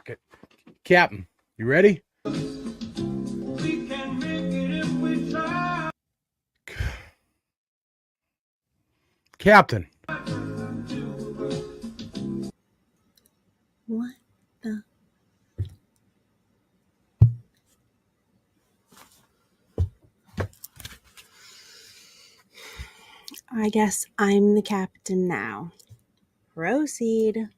Fuck it. Captain, you ready? We can make it if we try. Captain. What the? I guess I'm the captain now. Proceed.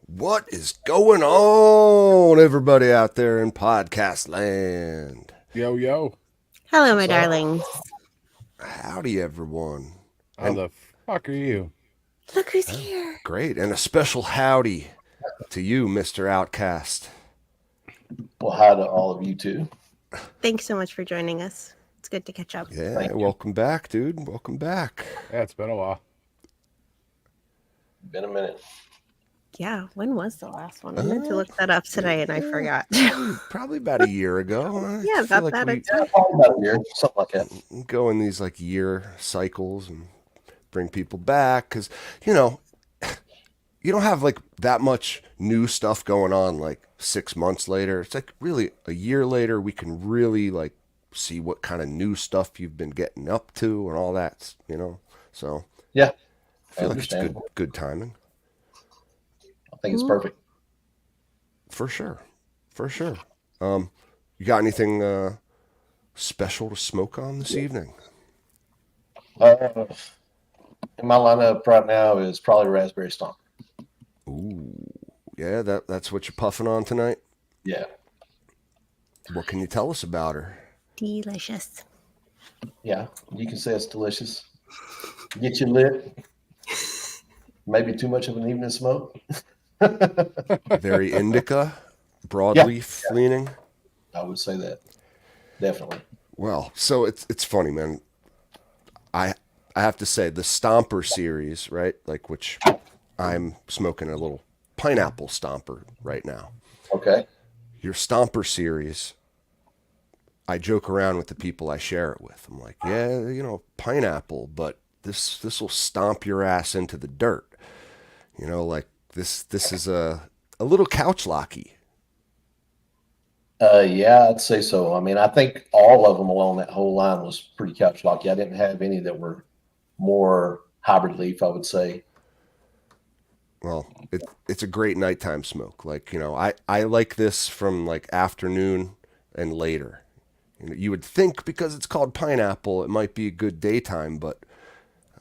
What is going on, everybody out there in podcast land? Yo, yo. Hello, my darlings. Howdy, everyone. How the fuck are you? Look who's here. Great. And a special howdy to you, Mr. Outcast. Well, hi to all of you, too. Thanks so much for joining us. It's good to catch up. Yeah, welcome back, dude. Welcome back. Yeah, it's been a while. Been a minute. Yeah, when was the last one? I meant to look that up today and I forgot. Probably about a year ago. Yeah, about that. Probably about a year, something like that. Go in these like year cycles and bring people back because, you know, you don't have like that much new stuff going on like 6 months later. It's like really a year later we can really like see what kind of new stuff you've been getting up to and all that, you know. So yeah, I feel like it's good timing. I think it's perfect. For sure. You got anything special to smoke on this evening? In my lineup right now is probably Raspberry Stomp. Ooh, yeah, that's what you're puffing on tonight? Yeah. What can you tell us about her? Delicious. Yeah, you can say it's delicious. Get you lit. Maybe too much of an evening smoke. Very indica, broadleaf leaning. I would say that. Definitely. Well, so it's funny, man. I have to say the Stomper series, right? Like which I'm smoking a little pineapple Stomper right now. Okay. Your Stomper series, I joke around with the people I share it with. I'm like, yeah, you know, pineapple, but this will stomp your ass into the dirt. You know, like this is a little couch locky. Yeah, I'd say so. I mean, I think all of them along that whole line was pretty couch locky. I didn't have any that were more hybrid leaf, I would say. Well, it's a great nighttime smoke. Like, you know, I like this from like afternoon and later. You know, you would think because it's called pineapple, it might be a good daytime, but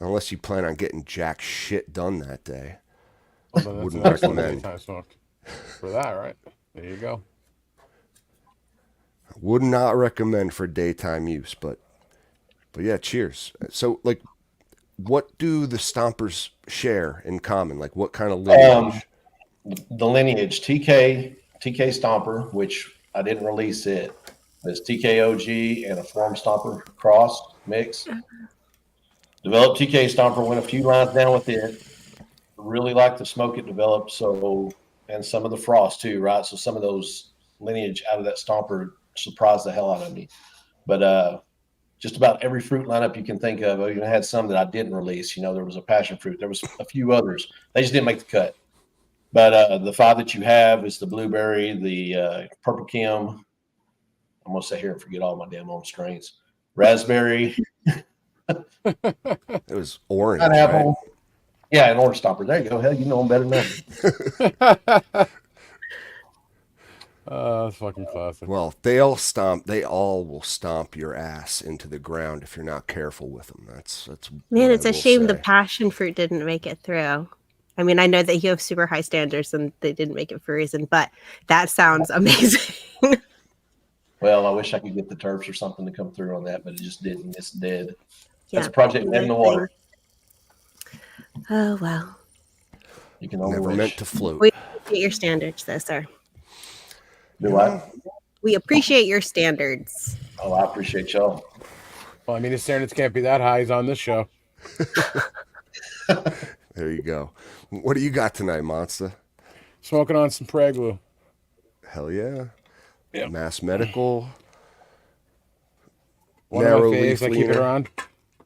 unless you plan on getting jack shit done that day, wouldn't recommend. Daytime smoke for that, right? There you go. Would not recommend for daytime use, but yeah, cheers. So, like, what do the Stompers share in common? Like, what kind of lineage? The lineage TK Stomper, which I didn't release it. It's TKOG and a Form Stomper cross mix. Developed TK Stomper, went a few lines down with it. Really like the smoke it developed. So, and some of the frost too, right? So some of those lineage out of that Stomper surprised the hell out of me. But just about every fruit lineup you can think of. I even had some that I didn't release. You know, there was a passion fruit. There was a few others. They just didn't make the cut. But the five that you have is the blueberry, the purple Kim. I'm going to sit here and forget all my damn own strains. Raspberry. It was orange, pineapple. right? Yeah, an orange Stomper. There you go. Hell, you know them better than me. That's fucking classic. Well, they all will stomp your ass into the ground if you're not careful with them. That's Man, what it's I a will shame say. the passion fruit didn't make it through. I mean, I know that you have super high standards and they didn't make it for a reason, but that sounds amazing. Well, I wish I could get the turfs or something to come through on that, but it just didn't. It's dead. Yeah, That's a project dead in the water. Oh, well. You can only Never wish. meant to float. We appreciate your standards, though, sir. Do I? We appreciate your standards. Oh, I appreciate y'all. Well, I mean, his standards can't be that high. He's on this show. There you go. What do you got tonight, Monster? Smoking on some Preglu. Hell yeah. Yep. Mass Medical. One of my Narrow faves. leaf I keep it leaner. around.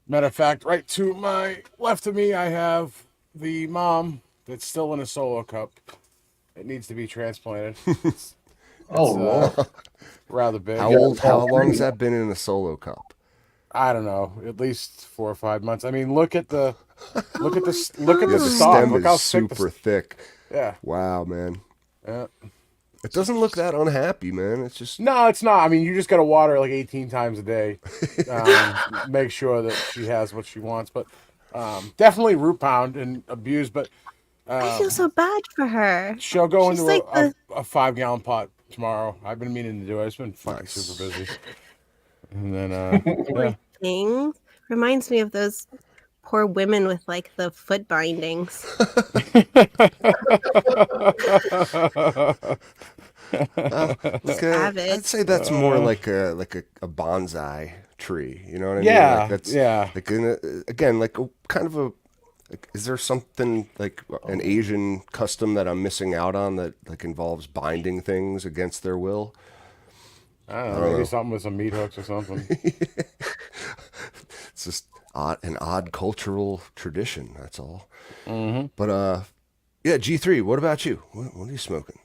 Matter of fact, right to my left of me, I have the mom that's still in a solo cup. It needs to be transplanted. It's Oh, Lord. rather big. How long has that been in a solo cup? I don't know, at least 4 or 5 months. I mean, look at the Yeah, the the stalk. stem Look how is thick super thick. Yeah. Wow, man. Yeah. It doesn't look that unhappy, man. It's just No, it's not. I mean, you just got to water her like 18 times a day. Make sure that she has what she wants. But definitely root pound and abuse. But I feel so bad for her. she'll go She's into like the a 5-gallon pot tomorrow. I've been meaning to do it. It's been fucking Nice. super busy. And then, poor thing. Reminds me of those poor women with like the foot bindings. Look, Savage. I'd say that's more like a bonsai tree. You know what I mean? Yeah, Like that's yeah. like again like a kind of a. Like, is there something like an Asian custom that I'm missing out on that like involves binding things against their will? I don't know, maybe something with some meat hooks or something. It's just an odd cultural tradition. That's all. Mm-hmm. But yeah, G3. What about you? What are you smoking?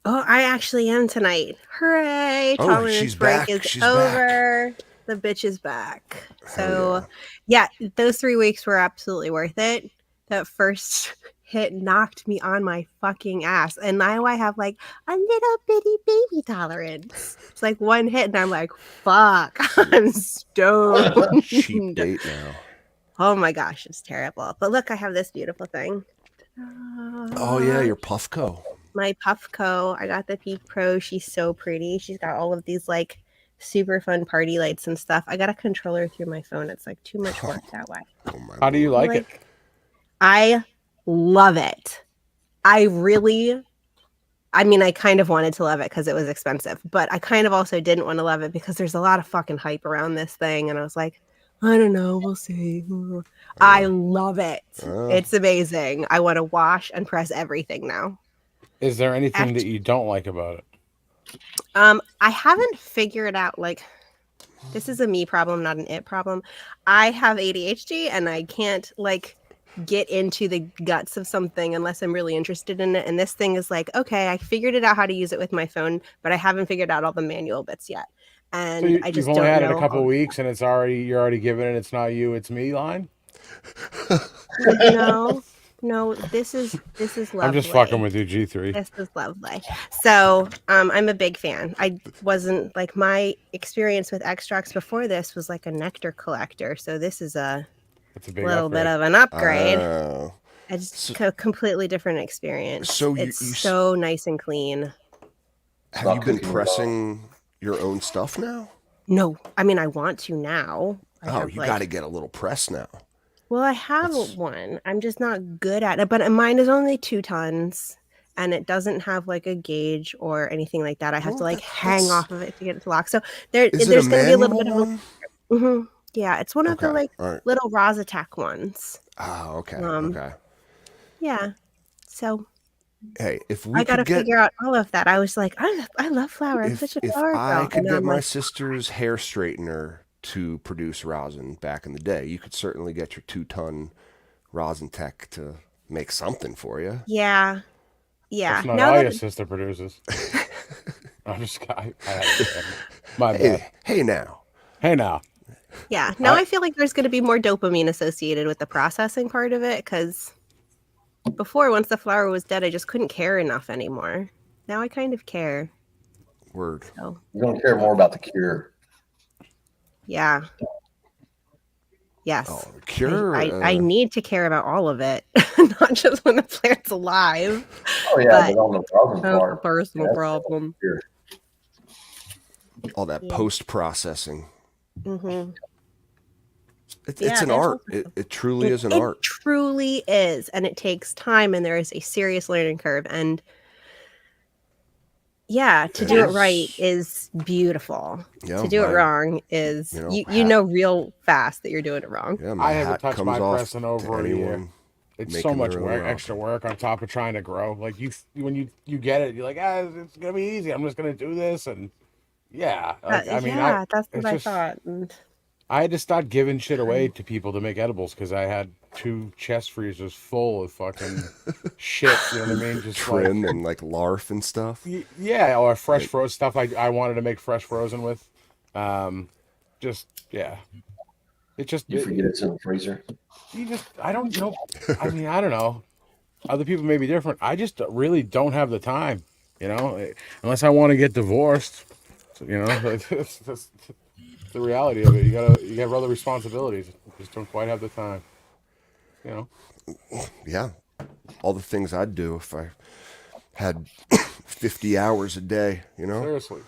Oh, I actually am tonight. Hooray! Oh, Tolerance she's break back. is She's over. The bitch is back. Hell So, yeah, those 3 weeks were absolutely worth it. That first hit knocked me on my fucking ass. And now I have like a little bitty baby tolerance. It's like one hit, and I'm like, fuck, I'm stoned. Cheap date now. Oh my gosh, it's terrible. But look, I have this beautiful thing. Oh yeah, your Puffco. My Puffco. I got the Peak Pro. She's so pretty. She's got all of these like super fun party lights and stuff. I got a controller through my phone. It's like too much work that way. Oh my How do you Lord. like it? I love it. I mean, I kind of wanted to love it because it was expensive, but I kind of also didn't want to love it because there's a lot of fucking hype around this thing. And I was like, I don't know. We'll see. I love it. It's amazing. I want to wash and press everything now. Is there anything that you don't like about it? I haven't figured out like this is a me problem, not an it problem. I have ADHD and I can't like get into the guts of something unless I'm really interested in it. And this thing is like, okay, I figured it out how to use it with my phone, but I haven't figured out all the manual bits yet. And So I you've just only don't had it know a couple all- weeks, and you're already giving it. It's not you, it's me line. No, this is lovely. I'm just fucking with you, G3. This is lovely. So I'm a big fan. I wasn't like my experience with extracts before this was like a nectar collector. So this is a It's a big little upgrade. bit of an upgrade. Oh. It's a completely different experience. So It's you so nice and clean. have Not you been cooking pressing your own stuff now? No, I mean I want to now. You got to get a little press now. Well, I have one. I'm just not good at it. But mine is only 2 tons, and it doesn't have like a gauge or anything like that. I have to like hang off of it to get it to lock. So there's going to be a little bit of a. Mm-hmm. Yeah, it's one of the like little Rosatak ones. Oh, okay. Okay. Yeah. So Hey, if we I got to could get, figure out all of that. I was like, I love flower. I'm such a if flower I girl. could And get I'm my like, sister's hair straightener to produce rosin back in the day, you could certainly get your 2-ton rosin tech to make something for you. yeah. That's not Now all that your sister produces. I'm just I had it. My bad. Hey now. Hey now. Yeah. Now I feel like there's going to be more dopamine associated with the processing part of it because before, once the flower was dead, I just couldn't care enough anymore. Now I kind of care. Word. So, You're going to care more about the cure. yeah. Yes. Oh, cure. I need to care about all of it, not just when the plant's alive. Oh, yeah, but on the rosin That's a part. personal that's problem. Cure. all that post processing. Mm-hmm. It's an art. It truly is an art. It truly is, and it takes time, and there is a serious learning curve. And Yeah, to It do it right is. is beautiful. Yeah, To do it my, wrong is you know, you know real fast that you're doing it wrong. yeah, my I haven't hat touched comes my off press in to over a year. anyone It's so making much their own work, extra robin. work on top of trying to grow. Like when you get it, you're like, it's gonna be easy. I'm just gonna do this, and yeah, like I mean, Yeah, that's what it's I just thought. And I had to start giving shit away to people to make edibles because I had 2 chest freezers full of fucking shit. You know what I mean? Just like Trim and like larf and stuff. yeah, or fresh Like, frozen stuff I wanted to make fresh frozen with. Just yeah, it just You forget it's in the freezer. you just I don't know. I mean, I don't know. Other people may be different. I just really don't have the time, unless I want to get divorced. So, that's the reality of it. You got other responsibilities. You just don't quite have the time. You know. yeah, all the things I'd do if I had 50 hours a day, you know? Seriously.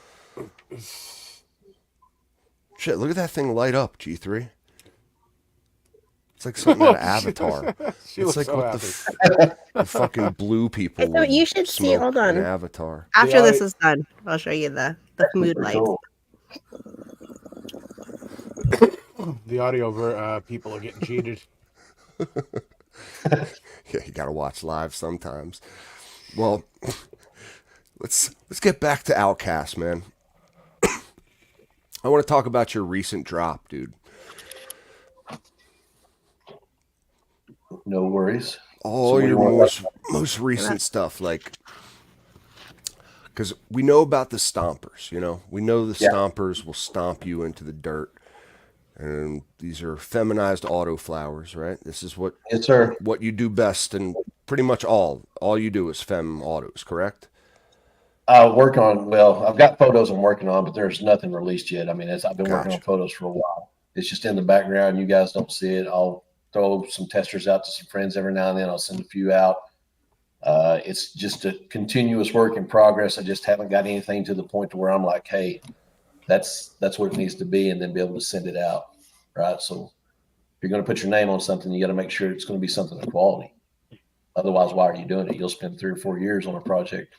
Shit, look at that thing light up, G3. It's like something out of Avatar. She It's looks like so what happy. the fucking blue people so would you should see. smoke Hold in on. Avatar. After The this audio, is done, I'll show you the mood Pretty lights. cool. the audio people are getting cheated. Yeah, you gotta watch live sometimes. Well, let's get back to Outcast, man. I want to talk about your recent drop, dude. No worries. So All what do you your want? most recent stuff, like, because we know about the stompers, you know, we know the Yeah. stompers will stomp you into the dirt, and these are feminized autoflowers, right? This is Yes, sir. what you do best, and pretty much all you do is fem autos, correct? I've got photos I'm working on, but there's nothing released yet. I mean, I've been working on Gotcha. photos for a while. It's just in the background. You guys don't see it. I'll throw some testers out to some friends every now and then. I'll send a few out. It's just a continuous work in progress. I just haven't got anything to the point to where I'm like, hey, that's what it needs to be, and then be able to send it out. Right. So if you're going to put your name on something, you got to make sure it's going to be something of quality. Otherwise, why are you doing it? You'll spend 3 or 4 years on a project.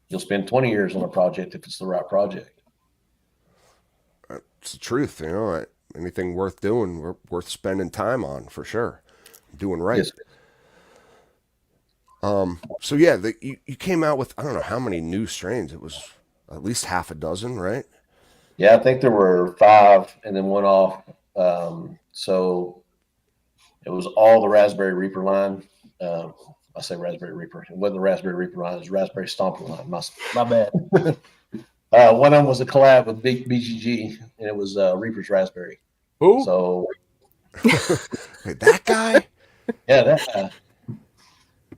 You'll spend 20 years on a project if it's the right project. It's the truth, you know. Anything worth doing, worth spending time on, for sure. Doing right. Yes. So yeah, you came out with, I don't know how many new strains. It was at least half a dozen, right? Yeah, I think there were 5 and then one off. So it was all the Raspberry Reaper line. I say Raspberry Reaper. It wasn't the Raspberry Reaper line. It was Raspberry Stomper line. My bad. One of them was a collab with Big BGG, and it was Reaper's Raspberry. Who? So Hey, that guy, yeah, that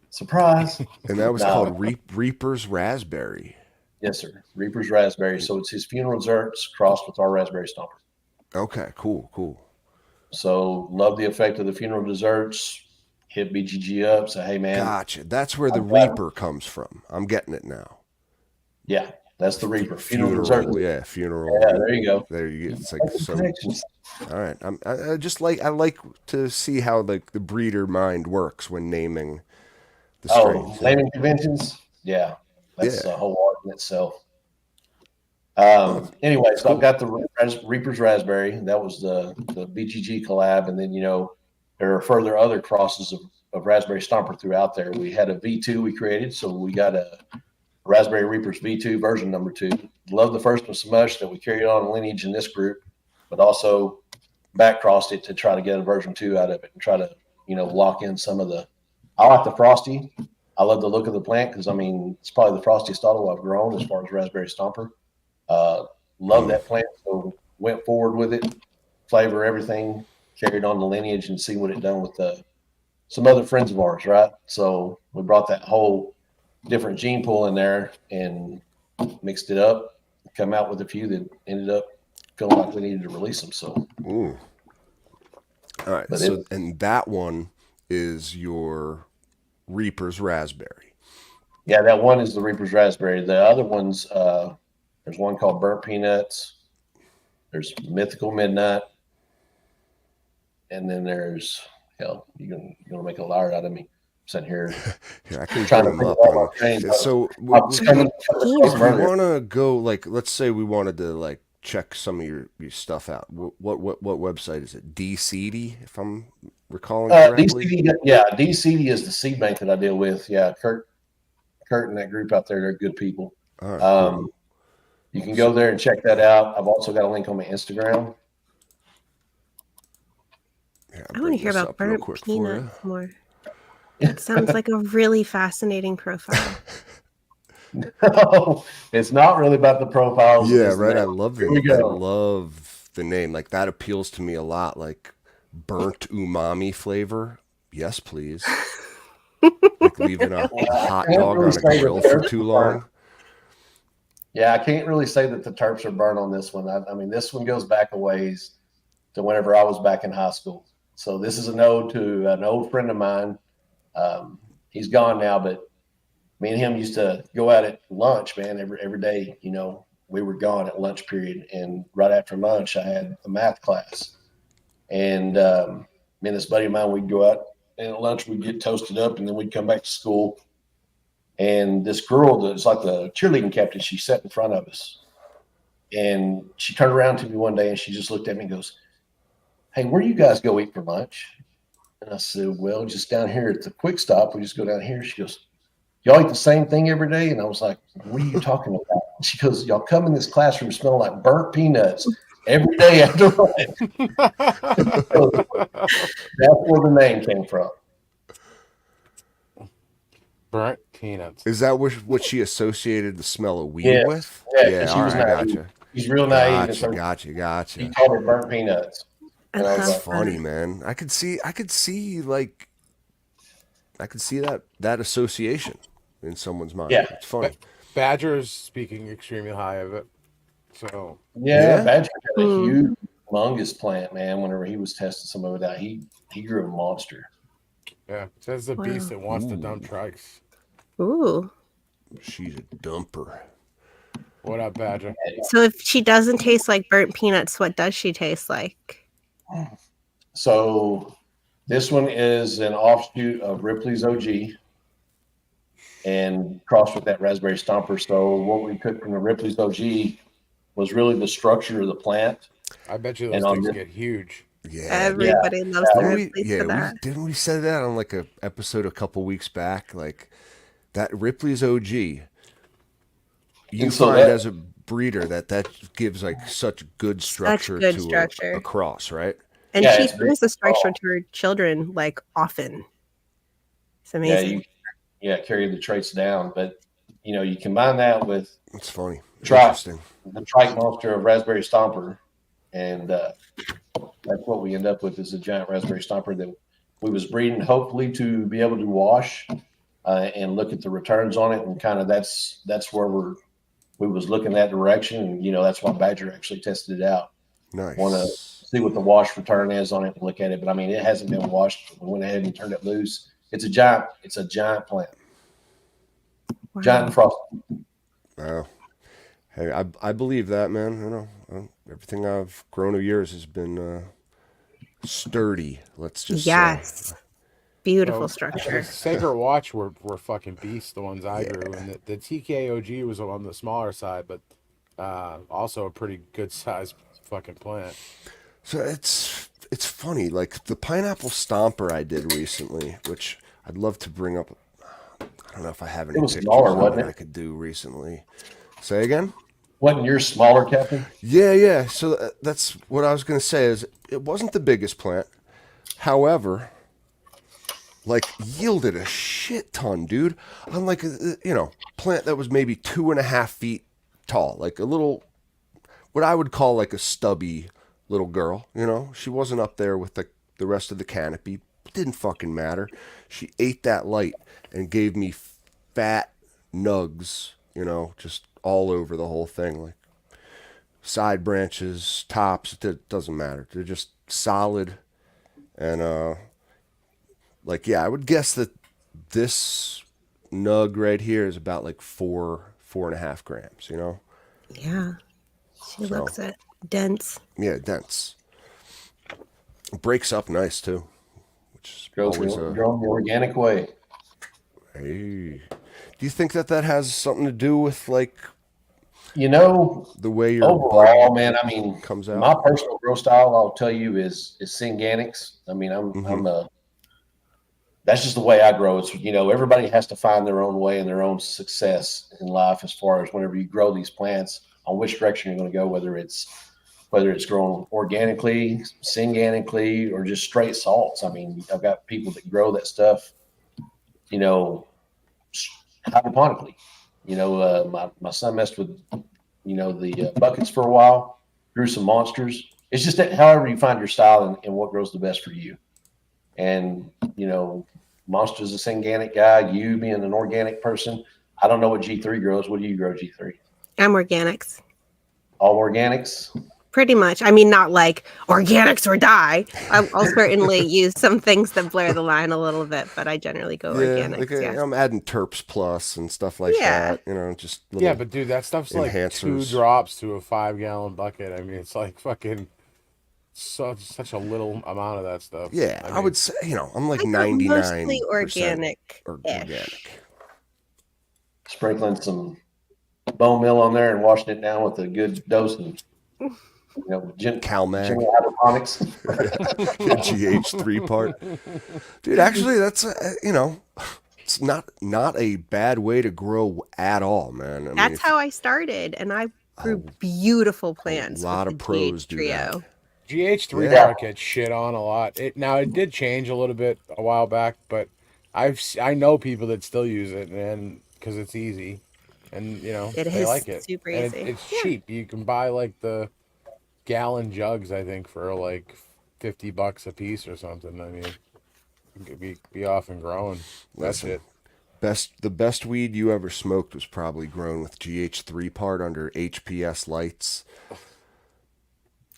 surprise. and that was No, called Reaper's Raspberry. yes, sir. Reaper's Raspberry. So it's his funeral desserts crossed with our Raspberry Stomper. Okay, cool. So love the effect of the funeral desserts. Hit BGG up. Say, hey man, Gotcha. That's where the I've got, Reaper comes from. I'm getting it now. yeah, that's the Reaper funeral Funeral, dessert. yeah, funeral. Yeah, there you go. There you get. It's like some. Connections. All right. I like to see how like the breeder mind works when naming the strains. Naming conventions. Yeah, that's Yeah. a whole art in itself. Oh, Anyway, so I've cool. got the Reaper's Raspberry. That was the BGG collab, and then there are further other crosses of Raspberry Stomper throughout there. We had a V2 we created, so we got a Raspberry Reaper's V2 version number 2. Love the first one so much that we carried on lineage in this group, but also back crossed it to try to get a version 2 out of it and try to lock in some of the. I like the frosty. I love the look of the plant because it's probably the frostiest auto I've grown as far as Raspberry Stomper. Love that plant, so went forward with it, flavor, everything, carried on the lineage, and see what it done with some other friends of ours, right? So we brought that whole different gene pool in there and mixed it up, come out with a few that ended up feeling like we needed to release them. So, Ooh. All right. but So, and that one is your Reaper's Raspberry. yeah, that one is the Reaper's Raspberry. The other ones, there's one called Burnt Peanuts. There's Mythical Midnight. And then there's, hell, you're gonna make a liar out of me. sitting here Here, I can trying bring to them think of up all on. my things. So I was coming across them if we earlier. want to go, like, let's say we wanted to like check some of your stuff out. What website is it? DCD, if I'm recalling correctly. DCD, yeah, DCD is the seed bank that I deal with. Yeah, Kurt and that group out there, they're good people. All right, cool. You can go there and check that out. I've also got a link on my Instagram. Yeah, I want to hear about real burnt quick for you. peanuts more. That sounds like a really fascinating profile. No, it's not really about the profiles. Yeah, It's the right. name. Here we I go. love the name. Like that appeals to me a lot. Like burnt umami flavor. Yes, please. Like leaving a hot can't dog really on a say grill that for they're too burnt. long. Yeah, I can't really say that the terps are burnt on this one. I mean, this one goes back a ways to whenever I was back in high school. So this is an ode to an old friend of mine. He's gone now, but me and him used to go out at lunch, man, every day. You know, we were gone at lunch period, and right after lunch, I had a math class, and me and this buddy of mine, we'd go out and at lunch, we'd get toasted up, and then we'd come back to school. And this girl that's like the cheerleading captain, she sat in front of us, and she turned around to me one day, and she just looked at me and goes, "Hey, where do you guys go eat for lunch?" And I said, "Well, just down here at the quick stop. We just go down here." She goes, "Y'all eat the same thing every day?" And I was like, "What are you talking about?" She goes, "Y'all come in this classroom smelling like burnt peanuts every day after lunch." So that's where the name came from. Burnt peanuts. Is that what she associated the smell of weed Yes. with? Yeah, Yeah, because she all was right, I naive. gotcha. She's real naive, and so Gotcha. she called it burnt peanuts. I And I was love That's like, funny, man. I could see like I could see that association in someone's mind. yeah, It's funny. Badger's speaking extremely high of it. So yeah. Yeah? Badger had a Hmm. huge, humongous plant, man. Whenever he was testing some of it out, he grew a monster. yeah, says the beast Wow. that wants to dump trikes. Ooh. She's a dumper. What up, Badger? So if she doesn't taste like burnt peanuts, what does she taste like? So this one is an offshoot of Ripley's OG and crossed with that raspberry stomper. So what we took from the Ripley's OG was really the structure of the plant. I bet you And those on things this, get huge. Yeah, dude. Everybody loves the Ripley's for We that. didn't we say that on like a episode a couple weeks back? Like that Ripley's OG. You and so find that, as a breeder that gives like such good structure good to structure. a cross, right? And yeah, she it's big. brings the structure to her children like often. It's Yeah, amazing. carry the traits down. But you know, you combine that with It's funny. Trike, Interesting. the trike monster of raspberry stomper, and that's what we end up with is a giant raspberry stomper that we was breeding hopefully to be able to wash and look at the returns on it, and kind of that's where we was looking that direction, and you know that's why Badger actually tested it out. Want to Nice. see what the wash return is on it and look at it, but I mean it hasn't been washed. We went ahead and turned it loose. It's a giant plant, Wow. giant and frosty. Wow. Hey, I believe that, man. You know, everything I've grown over years has been sturdy. Let's just say. Yes. Beautiful So, structure. the Sacred Watch were fucking beasts, the ones I grew, and the TKOG was on the smaller side, but also a pretty good sized fucking plant. So it's funny, like the pineapple stomper I did recently, which I'd love to bring up. I don't know if I have any It was pictures smaller, of wasn't it I it? could do recently. Say again? Wasn't yours smaller, Captain? Yeah. So that's what I was gonna say. Is it wasn't the biggest plant, however, like yielded a shit ton, dude. On like a plant that was maybe 2.5 feet tall, like a little, what I would call like a stubby little girl. She wasn't up there with the rest of the canopy. It didn't fucking matter. She ate that light and gave me fat nugs, just all over the whole thing, like side branches, tops. It doesn't matter. They're just solid. And like, yeah, I would guess that this nug right here is about like 4.5 grams. Yeah. She So, looks it. Dense. yeah, dense. It breaks up nice too, which is Grows always grown the organic way. Hey, do you think that has something to do with like You know, the way your overall, bud man, I mean, comes my out? personal growth style, I'll tell you, is Synganics. I mean, Mm-hmm. I'm a that's just the way I grow. It's everybody has to find their own way and their own success in life as far as whenever you grow these plants on which direction you're going to go, whether it's grown organically, synganically, or just straight salts. I mean, I've got people that grow that stuff, you know, hydroponically. My son messed with the buckets for a while, grew some monsters. It's just that however you find your style and what grows the best for you. And Monster's a synganic guy. You being an organic person, I don't know what G3 grows. What do you grow, G3? I'm organics. All organics. Pretty much. I mean, not like organics or die. I'll certainly use some things that blur the line a little bit, but I generally go Yeah, like organics. Yes. I'm adding Terps Plus and stuff like Yeah. that. Just Yeah, little but dude, that stuff's like 2 enhancers. drops to a 5-gallon bucket. I mean, it's like fucking such a little amount of that stuff. Yeah, I I mean, would say I'm like I go mostly 99% organic-ish. organic. Sprinkling some bone meal on there and washing it down with a good dose of CalMag, general hydroponics. GH3 part, dude. Actually, that's it's not a bad way to grow at all, man. I mean, That's how I started, and I grew oh, beautiful a plants with lot the of pros GH do that. trio. GH3 Yeah, part gets shit on a lot. It did change a little bit a while back, but I know people that still use it, and because it's easy, and It they is like it, super and easy. it's Yeah. cheap. You can buy like the gallon jugs, I think, for like $50 a piece or something. I mean, you could be off and growing that listen. shit. The best weed you ever smoked was probably grown with GH3 part under HPS lights.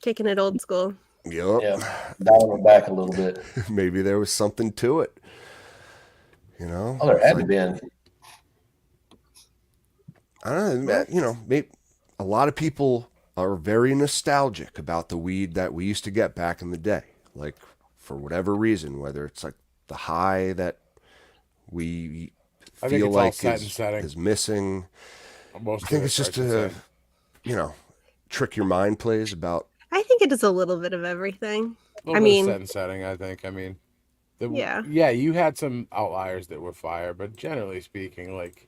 Kicking it old school. Yup. Yeah, dialing it back a little bit. Maybe there was something to it. Oh, there It's had to like been. I don't know. Well, Maybe a lot of people are very nostalgic about the weed that we used to get back in the day. Like for whatever reason, whether it's like the high that we I think feel it's all like set and setting. is missing. I Most of think it, it's I just should say. you know trick your mind plays about. I think it is a little bit of everything. A I little bit of set mean, and setting, I think. I mean, yeah. yeah, you had some outliers that were fire, but generally speaking, like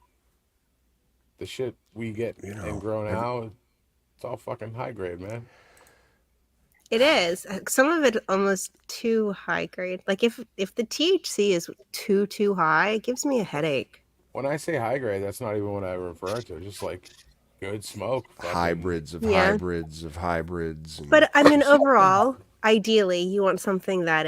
the shit we get and grow Every, now, it's all fucking high grade, man. It is. Some of it almost too high grade. Like if the THC is too high, it gives me a headache. When I say high grade, that's not even what I refer to. Just like good smoke, fucking. hybrids of Yeah. hybrids of hybrids, and But I mean just overall, ideally you want something that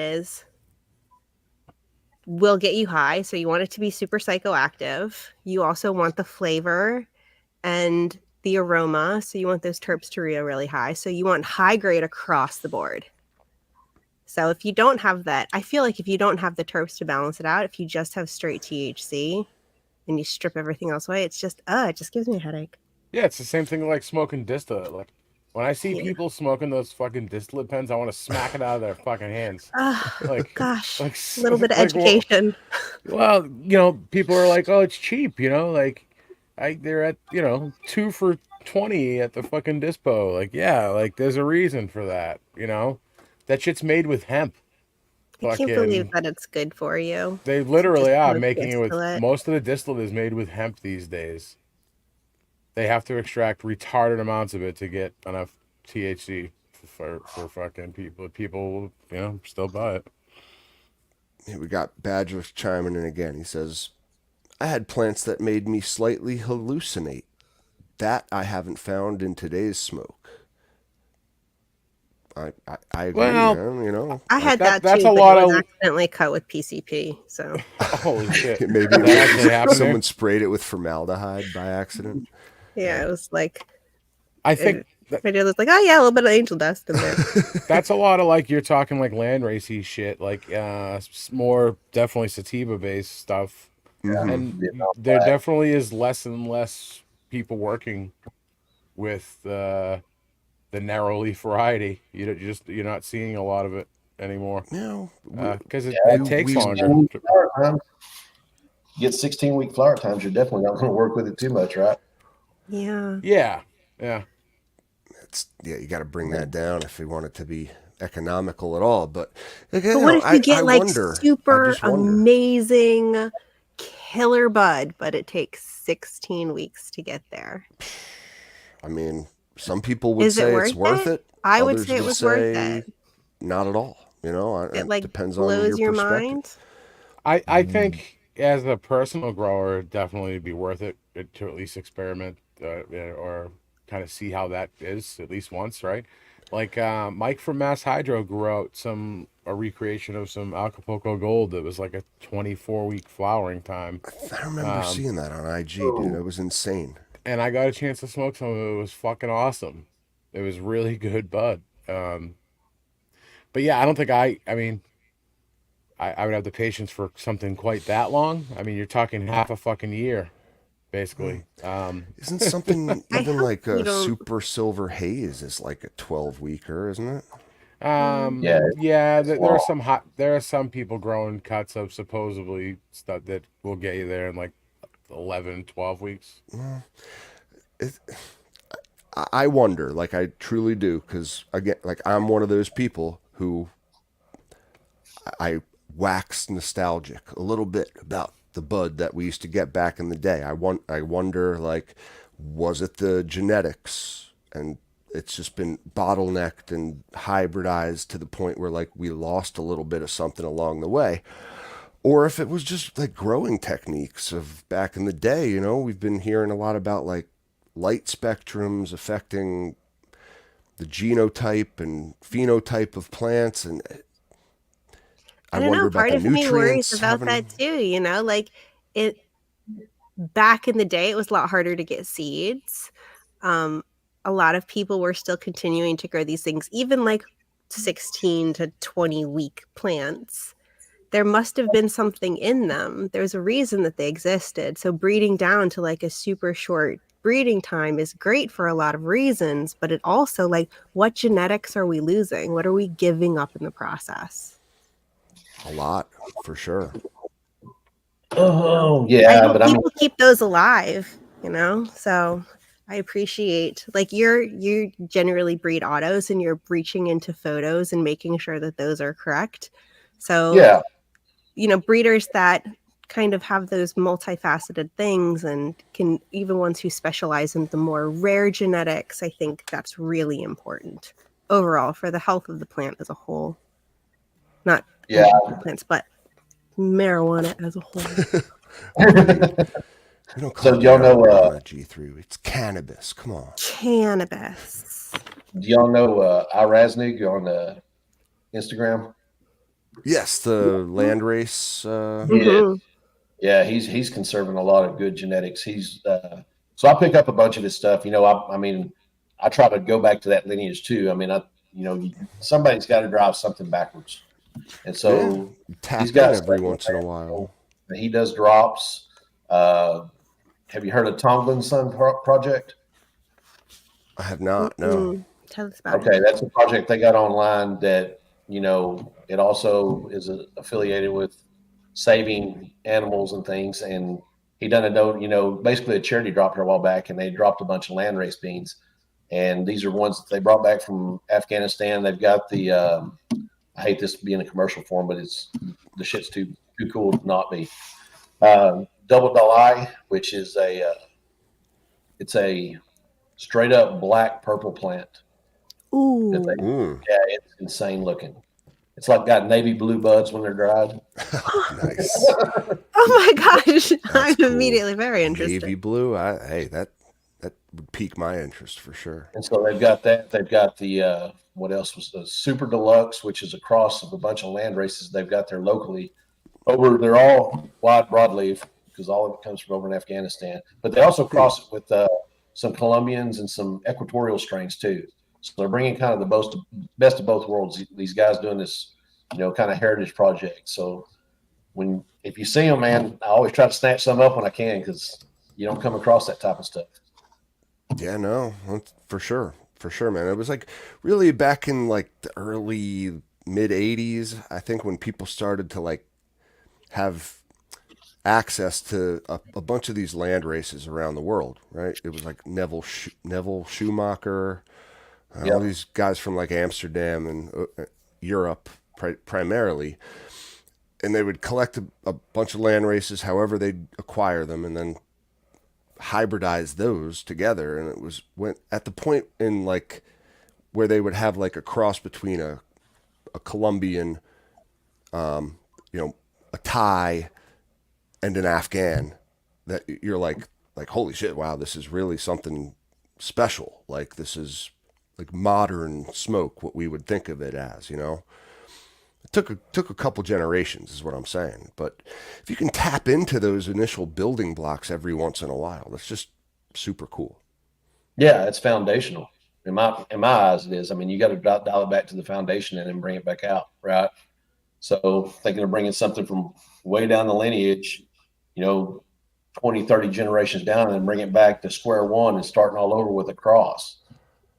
will get you high, so you want it to be super psychoactive. You also want the flavor and the aroma, so you want those terps to be really high. So you want high grade across the board. So if you don't have that, I feel like if you don't have the terps to balance it out, if you just have straight THC and you strip everything else away, it just gives me a headache. Yeah, it's the same thing like smoking distillate. Like when I see Yeah. people smoking those fucking distillate pens, I want to smack it out of their fucking hands. Like, Gosh, like, a little bit of like, education. well, people are like, oh, it's cheap, like, they're at 2 for $20 at the fucking dispo. Like, yeah, like there's a reason for that. That shit's made with hemp. I can't believe Fucking, that it's good for you they to just literally are smoke making it with distillate. most of the distillate is made with hemp these days. They have to extract retarded amounts of it to get enough THC for fucking people. People, still buy it. we got Badger chiming in again. He says, I had plants that made me slightly hallucinate. That I haven't found in today's smoke. I agree, Well, man. I had That that that's too, a but it lot was of accidentally cut with PCP. So holy shit. Maybe That actually happened someone there? sprayed it with formaldehyde by accident. yeah, it was like I think my dad was like, "Oh yeah, a little bit of angel dust in there." that's a lot of like you're talking like land racy shit, like more definitely sativa based stuff. And Vietnam there Black. definitely is less and less people working with the narrow leaf variety. You're not seeing a lot of it anymore You know, because Yeah, it we takes we longer. man. get 16-week flower times, you're definitely not going to work with it too much, right? Yeah. Yeah, yeah. Yeah, you got to bring that down if you want it to be economical at all. But again, But what if you I get like wonder. I super just wonder. amazing killer bud, but it takes 16 weeks to get there? I mean, some people would Is it say it's worth worth it? it. I would Others say it would was worth it. say not at all. It It like depends on blows your your perspective. mind. I think as a personal grower, it'd definitely be worth it to at least experiment or kind of see how that is at least once, right? Like Mike from Mass Hydro grew out a recreation of some Acapulco Gold that was like a 24-week flowering time, I remember seeing that on IG, dude. It was insane. and I got a chance to smoke some of it. It was fucking awesome. It was really good bud. But yeah, I don't think I mean I would have the patience for something quite that long. I mean, you're talking half a fucking year, basically. Isn't something I even hope like you a don't. super silver haze is like a 12-weeker, isn't it? Mm. Yeah, Yeah, it's there are long. some there are some people growing cuts of supposedly stuff that will get you there in like 11, 12 weeks. I wonder, like I truly do, because again, like I'm one of those people who I wax nostalgic a little bit about the bud that we used to get back in the day. I wonder, like, was it the genetics, and it's just been bottlenecked and hybridized to the point where like we lost a little bit of something along the way, or if it was just like growing techniques of back in the day. We've been hearing a lot about like light spectrums affecting the genotype and phenotype of plants, and I I don't wonder know. about Part the of me worries nutrients about that having. too. Like it back in the day, it was a lot harder to get seeds. Um, a lot of people were still continuing to grow these things, even like 16 to 20-week plants. There must have been something in them. There's a reason that they existed. So breeding down to like a super short breeding time is great for a lot of reasons, but it also like what genetics are we losing? What are we giving up in the process? A lot, for sure. So Oh, I yeah, hope but I mean, people keep those alive. So I appreciate like you generally breed autos and you're reaching into photos and making sure that those are correct. So yeah, breeders that kind of have those multifaceted things and can even ones who specialize in the more rare genetics, I think that's really important overall for the health of the plant as a whole. Not yeah. individual plants, but marijuana as a whole. Dude, we don't call So it do y'all know? marijuana, G3. It's cannabis. Come on. Cannabis. Do y'all know Irasnig on Instagram? Yes, the land race. Yeah, Mm-hmm. yeah. He's conserving a lot of good genetics. He's so I pick up a bunch of his stuff. I mean, I try to go back to that lineage too. I mean, somebody's got to drive something backwards, and Yeah, so he's tap in got stuff every in once in a while. there. He does drops. Uh, have you heard of Tonglin's Son Project? I have not. No. Mm-mm. Tell us about it. Okay, that's a project they got online that it also is affiliated with saving animals and things. And he done a note, basically a charity drop here a while back, and they dropped a bunch of landrace beans. And these are ones that they brought back from Afghanistan. They've got the I hate this being a commercial form, but it's the shit's too cool to not be. Double Dalai, which is it's a straight up black purple plant that they, Ooh. Mm, yeah, it's insane looking. It's like got navy blue buds when they're dried. nice. Oh my gosh. That's I'm cool. immediately very Navy interested. blue. Hey, that would pique my interest for sure. And so they've got that. They've got the what else was the Super Deluxe, which is a cross of a bunch of land races they've got there locally. Over, they're all wide broadleaf because all of it comes from over in Afghanistan. But they also cross it with some Colombians and some equatorial strains too. So they're bringing kind of the best of both worlds. These guys doing this, kind of heritage project. So if you see them, man, I always try to snatch some up when I can because you don't come across that type of stuff. Yeah, no, for sure, man. It was like really back in like the early mid '80s, I think, when people started to like have access to a bunch of these land races around the world, right? It was like Neville Schumacher, all Yep. these guys from like Amsterdam and Europe primarily, and they would collect a bunch of land races, however they'd acquire them, and then hybridize those together. And it was went at the point in like where they would have like a cross between a Colombian, you know, a Thai, and an Afghan, that you're like holy shit, wow, this is really something special. Like this is like modern smoke, what we would think of it as, you know. It took a couple generations, is what I'm saying. But if you can tap into those initial building blocks every once in a while, that's just super cool. Yeah, it's foundational. In my eyes, it is. I mean, you got to dial it back to the foundation and then bring it back out, right? So thinking of bringing something from way down the lineage, 20, 30 generations down, and then bring it back to square one and starting all over with a cross.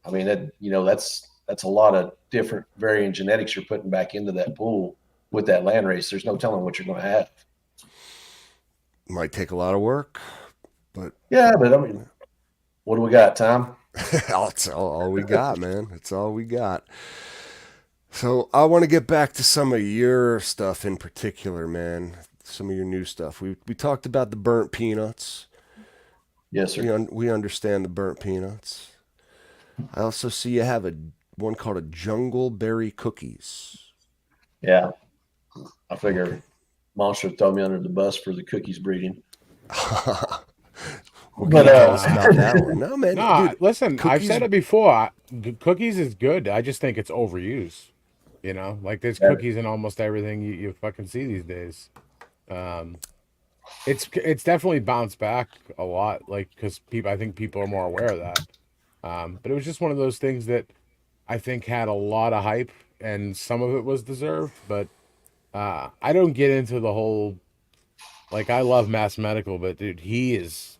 I mean, that's a lot of different varying genetics you're putting back into that pool with that land race. There's no telling what you're going to have. Might take a lot of work, but Yeah, but I mean, what do we got, Tom? that's all we got, man. It's all we got. So I want to get back to some of your stuff in particular, man. Some of your new stuff. We talked about the burnt peanuts. Yes, sir. We understand the burnt peanuts. I also see you have one called a jungle berry cookies. Yeah, I figure Monster throw me under the bus for the cookies breeding. What can But you tell us about that one? No, man, No, dude. listen, I've Cookies. said it before. Cookies is good. I just think it's overused. Like there's yeah, cookies in almost everything you fucking see these days. Um, it's definitely bounced back a lot, like because I think people are more aware of that. But it was just one of those things that I think had a lot of hype, and some of it was deserved. But I don't get into the whole like I love Mass Medical, but dude, he is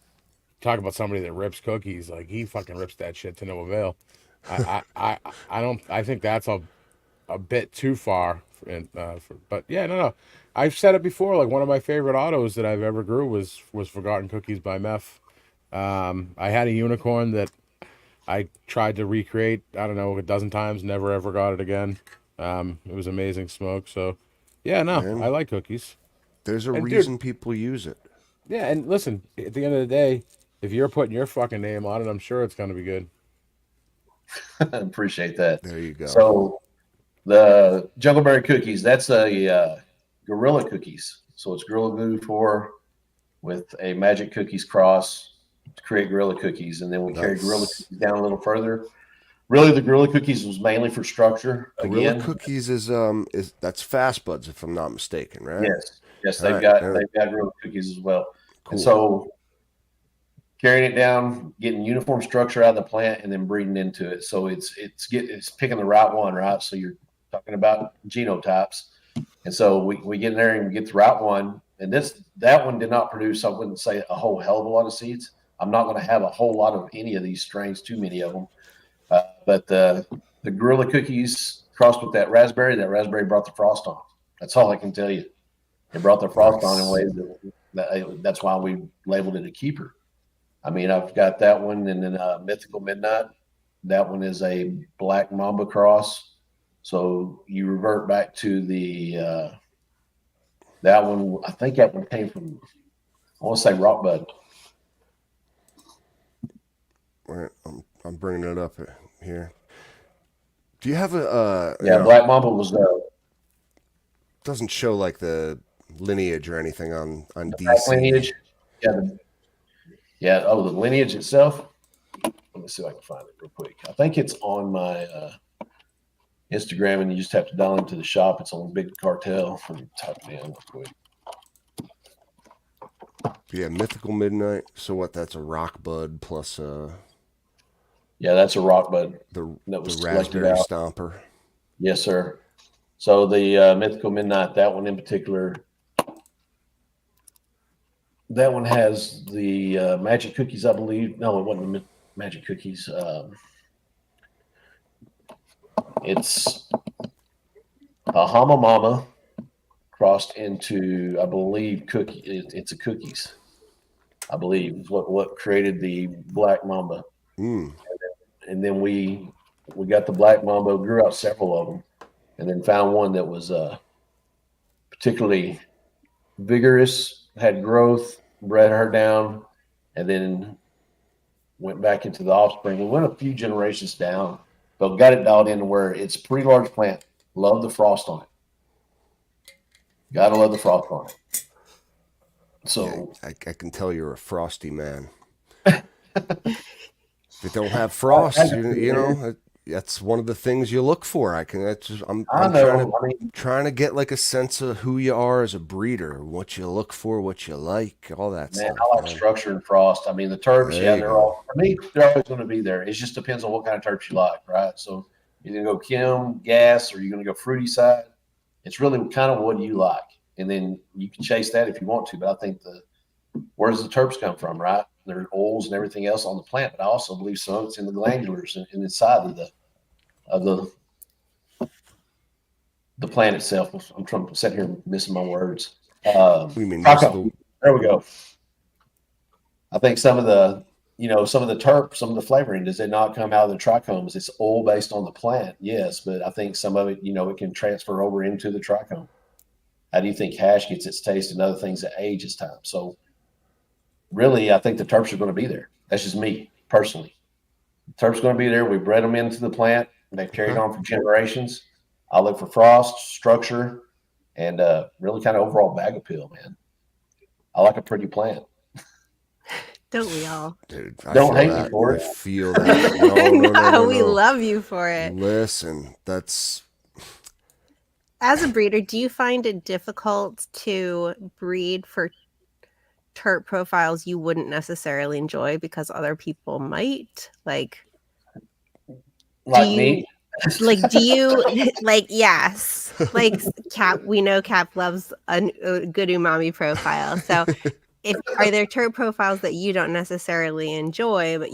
talk about somebody that rips cookies. Like he fucking rips that shit to no avail. I don't. I think that's a bit too far. But yeah, no. I've said it before. Like one of my favorite autos that I've ever grew was Forgotten Cookies by Meth. I had a unicorn that I tried to recreate. I don't know, a dozen times. Never ever got it again. It was amazing smoke. So yeah, no, I Man, like cookies. there's a And dude, reason people use it. yeah, and listen, at the end of the day, if you're putting your fucking name on it, I'm sure it's gonna be good. appreciate that. There you go. So the Jungleberry cookies, that's a Gorilla cookies. So it's Gorilla Glue 4 with a Magic Cookies cross to create Gorilla cookies. And then we carry Gorilla Nice. cookies down a little further. Really, the Gorilla cookies was mainly for structure. Gorilla Again, cookies is that's Fast Buds, if I'm not mistaken, right? yes, All they've right. got Yeah, they've got Gorilla cookies as well. And cool. so carrying it down, getting uniform structure out of the plant, and then breeding into it. So it's picking the right one, right? So you're talking about genotypes, and so we get in there and get the right one. And that one did not produce, I wouldn't say, a whole hell of a lot of seeds. I'm not going to have a whole lot of any of these strains, too many of them. But the Gorilla cookies crossed with that raspberry brought the frost on. That's all I can tell you. It brought the frost on in Nice. ways that's why we labeled it a keeper. I mean, I've got that one, and then Mythical Midnight. That one is a Black Mamba cross. So you revert back to the that one. I think that one came from, I want to say, Rockbud. All right, I'm bringing it up here. Do you have a Yeah, Black Mamba was doesn't show like the lineage or anything on the back DC? lineage. Yeah, yeah. Oh, the lineage itself. Let me see if I can find it real quick. I think it's on my Instagram, and you just have to dial into the shop. It's on Big Cartel. Let me type it in real quick. Yeah, Mythical Midnight. So what? That's a rock bud plus Yeah, that's a Rockbud the that was the selected raspberry out. stomper. Yes, sir. So the Mythical Midnight, that one in particular, that one has the Magic Cookies, I believe. No, it wasn't the Magic Cookies. It's a Hama Mama crossed into, I believe, it's a cookies. I believe is what created the black mamba. Mm. And then we got the black mamba, grew out several of them, and then found one that was particularly vigorous, had growth, bred her down, and then went back into the offspring. We went a few generations down, but got it dialed in to where it's a pretty large plant. Love the frost on it. Gotta love the frost on it. Yeah, So I can tell you're a frosty man. If it don't have I, frost, you know that's one of the things you look for. I I'm trying to know. I mean, get like a sense of who you are as a breeder, what you look for, what you like, all that man, stuff, I like man. structure and frost. I mean, the terps, There yeah, you they're go. all for me. They're always going to be there. It just depends on what kind of terps you like, right? So you're gonna go Kim, gas, or you're gonna go fruity side. It's really kind of what you like, and then you can chase that if you want to. But I think where does the terps come from, right? There are oils and everything else on the plant, but I also believe some of it's in the glandulars and inside of the plant itself. I'm trying to sit here missing my words. We mean just Taco. the There we go. I think some of the terp, some of the flavoring, does it not come out of the trichomes? It's all based on the plant, yes, but I think some of it, it can transfer over into the trichome. How do you think hash gets its taste and other things that age as time? So really, I think the terps are going to be there. That's just me personally. The terps are going to be there. We bred them into the plant. They've carried okay. on for generations. I look for frost, structure, and really kind of overall bag appeal, man. I like a pretty plant. Don't we all? Dude, I Don't feel hate me that. for I it. feel that. No, no, no, No, no, we no. love you for it. Listen, that's As a breeder, do you find it difficult to breed for terp profiles you wouldn't necessarily enjoy because other people might? Like, do Like you me. do you like, yes, like Cap, we know Cap loves a good umami profile. So if are there terp profiles that you don't necessarily enjoy, but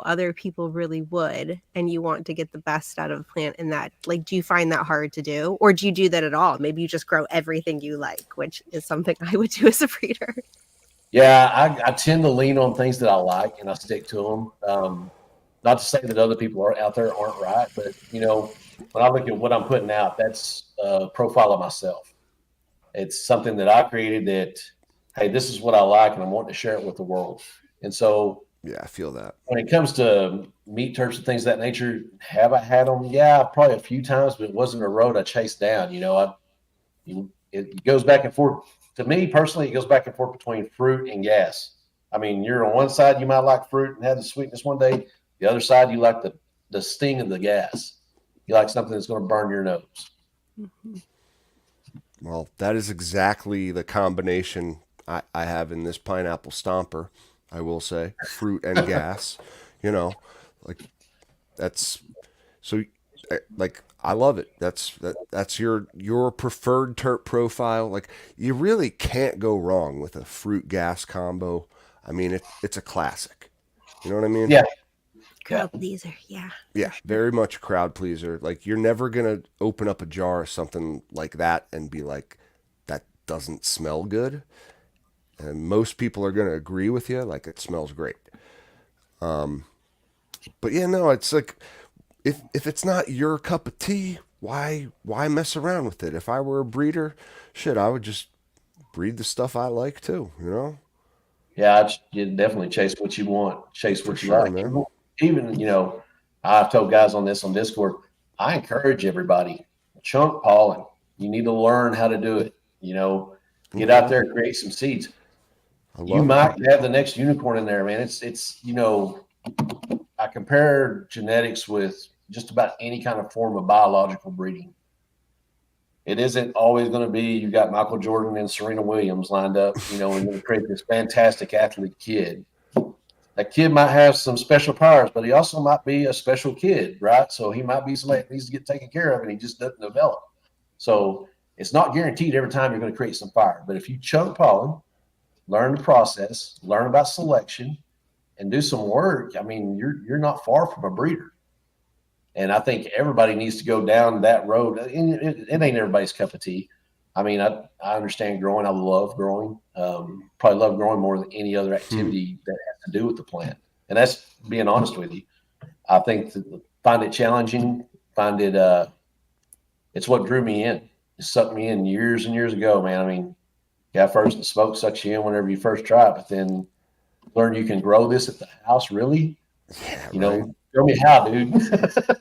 other people really would, and you want to get the best out of a plant in that, like, do you find that hard to do? Or do you do that at all? Maybe you just grow everything you like, which is something I would do as a breeder. Yeah, I tend to lean on things that I like and I stick to them. Not to say that other people are out there aren't right, but when I look at what I'm putting out, that's a profile of myself. It's something that I created that, hey, this is what I like and I'm wanting to share it with the world. And so yeah, I feel that. when it comes to meat terps and things of that nature, have I had them? Yeah, probably a few times, but it wasn't a road I chased down. It goes back and forth. To me personally, it goes back and forth between fruit and gas. I mean, you're on one side, you might like fruit and have the sweetness one day. The other side, you like the sting of the gas. You like something that's going to burn your nose. Well, that is exactly the combination I have in this pineapple stomper. I will say fruit and gas. You know, like that's so. Like I love it. That's your preferred terp profile. Like you really can't go wrong with a fruit gas combo. I mean, it's a classic. You know what I mean? Yeah, Crowd pleaser, yeah. Yeah, very much a crowd pleaser. Like you're never gonna open up a jar of something like that and be like, that doesn't smell good. And most people are gonna agree with you, like it smells great. But yeah, no, it's like if it's not your cup of tea, why mess around with it? If I were a breeder, shit, I would just breed the stuff I like too. You know, yeah, you definitely chase what you want, chase for what you sure, like. man. Even, I've told guys on Discord, I encourage everybody, chunk pollen. You need to learn how to do it. Get out Okay, there and create some seeds. I You love it. might have the next unicorn in there, man. I compare genetics with just about any kind of form of biological breeding. It isn't always going to be you got Michael Jordan and Serena Williams lined up, and you're going to create this fantastic athlete kid. That kid might have some special powers, but he also might be a special kid, right? So he might be somebody that needs to get taken care of and he just doesn't develop. So it's not guaranteed every time you're going to create some fire. But if you chunk pollen, learn the process, learn about selection, and do some work, I mean, you're not far from a breeder. And I think everybody needs to go down that road. And it ain't everybody's cup of tea, I mean, I understand growing. I love growing. Probably love growing more than any other activity that has to do with the plant. And that's being honest with you. I think find it challenging. Find it. It's what drew me in. It sucked me in years and years ago, man. I mean, yeah, first the smoke sucks you in whenever you first try it, but then learn you can grow this at the house. Really, Yeah, you right. know, show me how, dude.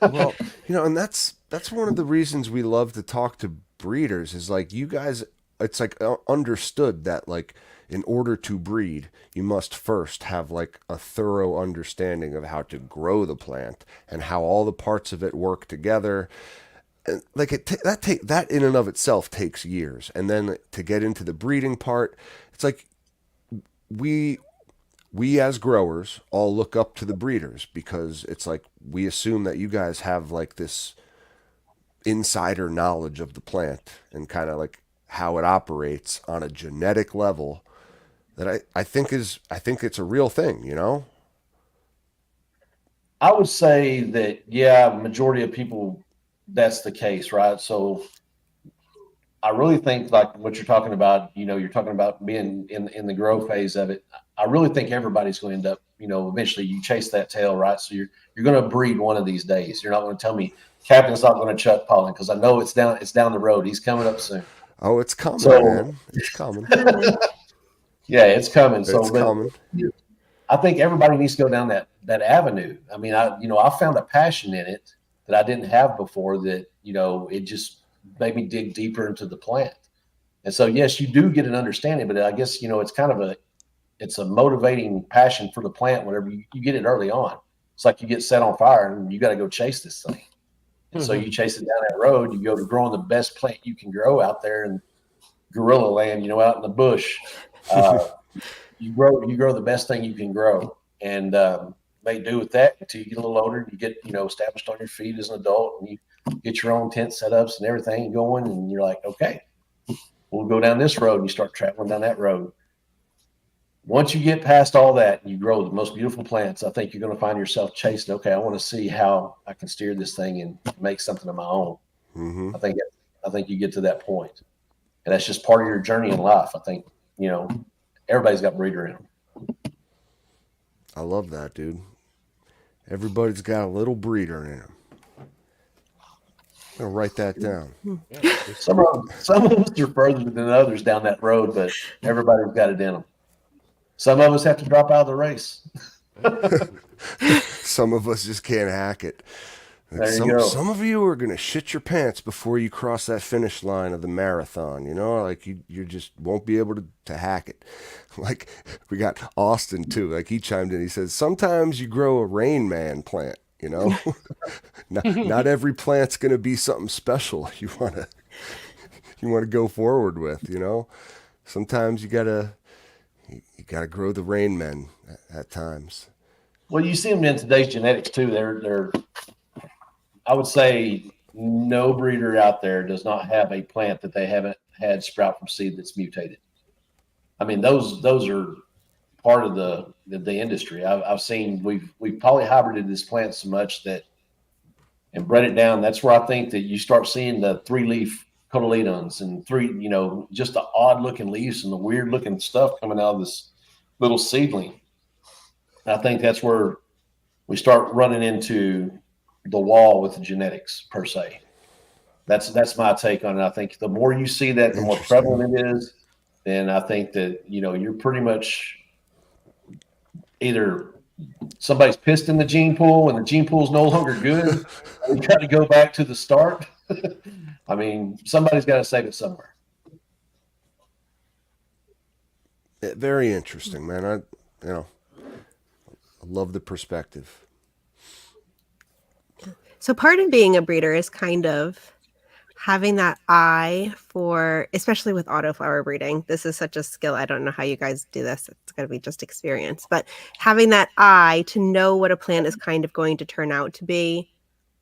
Well, and that's one of the reasons we love to talk to breeders is like you guys. It's like understood that like in order to breed, you must first have like a thorough understanding of how to grow the plant and how all the parts of it work together. And like that in and of itself takes years, and then to get into the breeding part, it's like we we as growers all look up to the breeders because it's like we assume that you guys have like this insider knowledge of the plant and kind of like how it operates on a genetic level that I think it's a real thing, you know? I would say that, yeah, majority of people, that's the case, right? So I really think like what you're talking about, you're talking about being in the grow phase of it. I really think everybody's going to end up, eventually you chase that tail, right? So you're going to breed one of these days. You're not going to tell me Captain's not going to chuck pollen because I know it's down the road. He's coming up soon. Oh, it's coming, So man. It's coming. yeah, it's coming. It's So, but coming. I think everybody needs to go down that avenue. I mean, I found a passion in it that I didn't have before. That it just made me dig deeper into the plant. And so, yes, you do get an understanding, but I guess it's kind of it's a motivating passion for the plant. Whenever you get it early on, it's like you get set on fire and you got to go chase this thing. And so you chase it down that road. You go to growing the best plant you can grow out there in guerrilla land, out in the bush. Uh, you grow the best thing you can grow, and make do with that until you get a little older. You get established on your feet as an adult, and you get your own tent setups and everything going, and you're like, okay, we'll go down this road, and you start traveling down that road. Once you get past all that and you grow the most beautiful plants, I think you're going to find yourself chasing. Okay, I want to see how I can steer this thing and make something of my own. Mm-hmm. I think you get to that point, and that's just part of your journey in life. I think everybody's got breeder in them. I love that, dude. Everybody's got a little breeder in them. I'm gonna write that down. Some of us are further than others down that road, but everybody's got it in them. Some of us have to drop out of the race. Some of us just can't hack it. Like There you go. some of you are gonna shit your pants before you cross that finish line of the marathon. Like you just won't be able to hack it. Like we got Austin too. Like he chimed in. He says sometimes you grow a Rain Man plant. Not every plant's gonna be something special. You wanna go forward with. Sometimes you gotta grow the Rain Men at times. Well, you see them in today's genetics too. They're I would say no breeder out there does not have a plant that they haven't had sprout from seed that's mutated. I mean, those are part of the industry. I've seen we've polyhybrided this plant so much that and bred it down. That's where I think that you start seeing the 3-leaf cotyledons and just the odd looking leaves and the weird looking stuff coming out of this little seedling. And I think that's where we start running into the wall with the genetics per se. That's my take on it. I think the more you see that, the more prevalent it is, then I think that you're pretty much either somebody's pissed in the gene pool and the gene pool is no longer good. We got to go back to the start. I mean, somebody's got to save it somewhere. Very interesting, man. I love the perspective. So part of being a breeder is kind of having that eye for, especially with autoflower breeding. This is such a skill. I don't know how you guys do this. It's going to be just experience, but having that eye to know what a plant is kind of going to turn out to be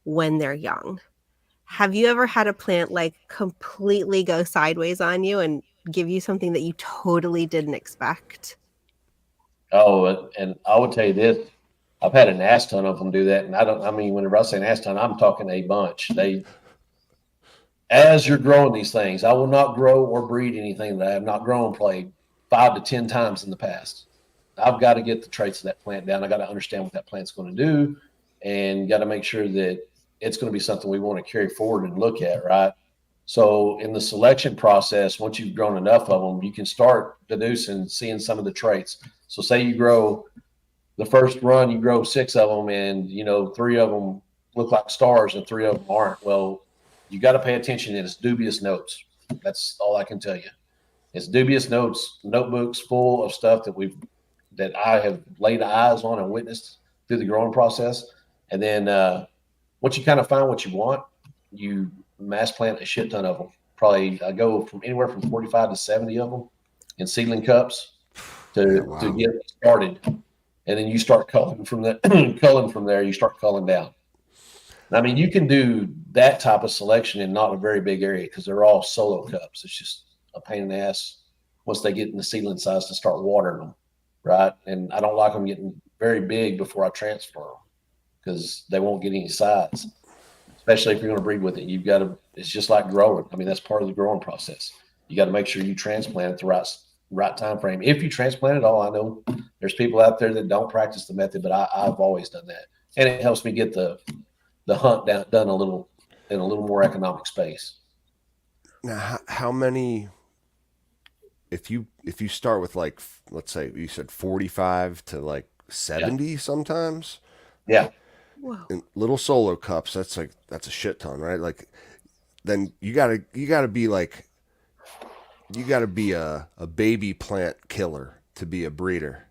when they're young. Have you ever had a plant like completely go sideways on you and give you something that you totally didn't expect? Oh, and I would tell you this. I've had an ass ton of them do that. And I mean, whenever I say an ass ton, I'm talking a bunch. as you're growing these things, I will not grow or breed anything that I have not grown probably 5 to 10 times in the past. I've got to get the traits of that plant down. I got to understand what that plant's going to do, and got to make sure that it's going to be something we want to carry forward and look at, right? So in the selection process, once you've grown enough of them, you can start deducing, seeing some of the traits. So say you grow the first run, you grow 6 of them, and 3 of them look like stars and 3 of them aren't. Well, you got to pay attention. And it's dubious notes. That's all I can tell you. It's dubious notes, notebooks full of stuff that I have laid eyes on and witnessed through the growing process. And then once you kind of find what you want, you mass plant a shit ton of them. Probably I go from anywhere from 45 to 70 of them in seedling cups to get started. And then you start culling from that, culling from there. You start culling down. I mean, you can do that type of selection in not a very big area because they're all solo cups. It's just a pain in the ass once they get in the seedling size to start watering them, right? And I don't like them getting very big before I transfer them because they won't get any size. Especially if you're going to breed with it, you've got to. It's just like growing. I mean, that's part of the growing process. You got to make sure you transplant at the right time frame. If you transplant at all, I know there's people out there that don't practice the method, but I've always done that, and it helps me get the hunt done a little in a little more economic space. Now, how many? If you start with like, let's say you said 45 to like 70 sometimes. Yeah. Whoa. In little solo cups, that's a shit ton, right? Like, then you gotta be like, you gotta be a baby plant killer to be a breeder,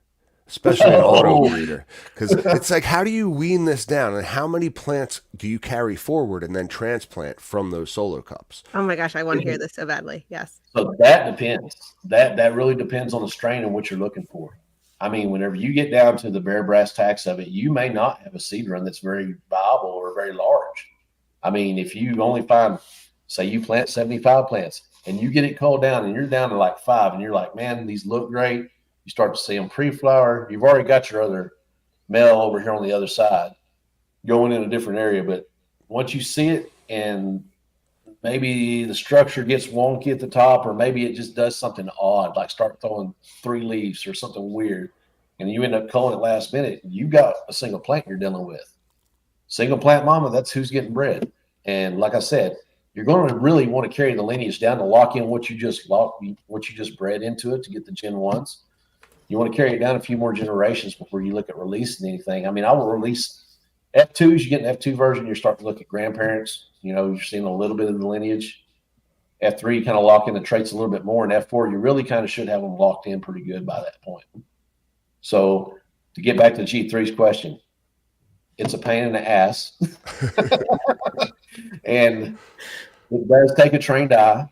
especially an auto breeder, because it's like, how do you wean this down, and how many plants do you carry forward and then transplant from those solo cups? Oh my gosh, I want to hear this so badly. Yes. So that depends. That really depends on the strain and what you're looking for. I mean, whenever you get down to the bare brass tacks of it, you may not have a seed run that's very viable or very large. I mean, if you only find, say you plant 75 plants and you get it culled down and you're down to like 5 and you're like, man, these look great. You start to see them pre-flower. You've already got your other male over here on the other side going in a different area. But once you see it and maybe the structure gets wonky at the top, or maybe it just does something odd, like start throwing 3 leaves or something weird, and you end up culling it last minute, you got a single plant you're dealing with. Single plant mama, that's who's getting bred. And like I said, you're going to really want to carry the lineage down to lock in what you just bred into it to get the Gen 1s. You want to carry it down a few more generations before you look at releasing anything. I mean, I will release F2s. You get an F2 version, you're starting to look at grandparents. You're seeing a little bit of the lineage. F3, you kind of lock in the traits a little bit more. And F4, you really kind of should have them locked in pretty good by that point. So to get back to G3's question, it's a pain in the ass. And it does take a trained eye,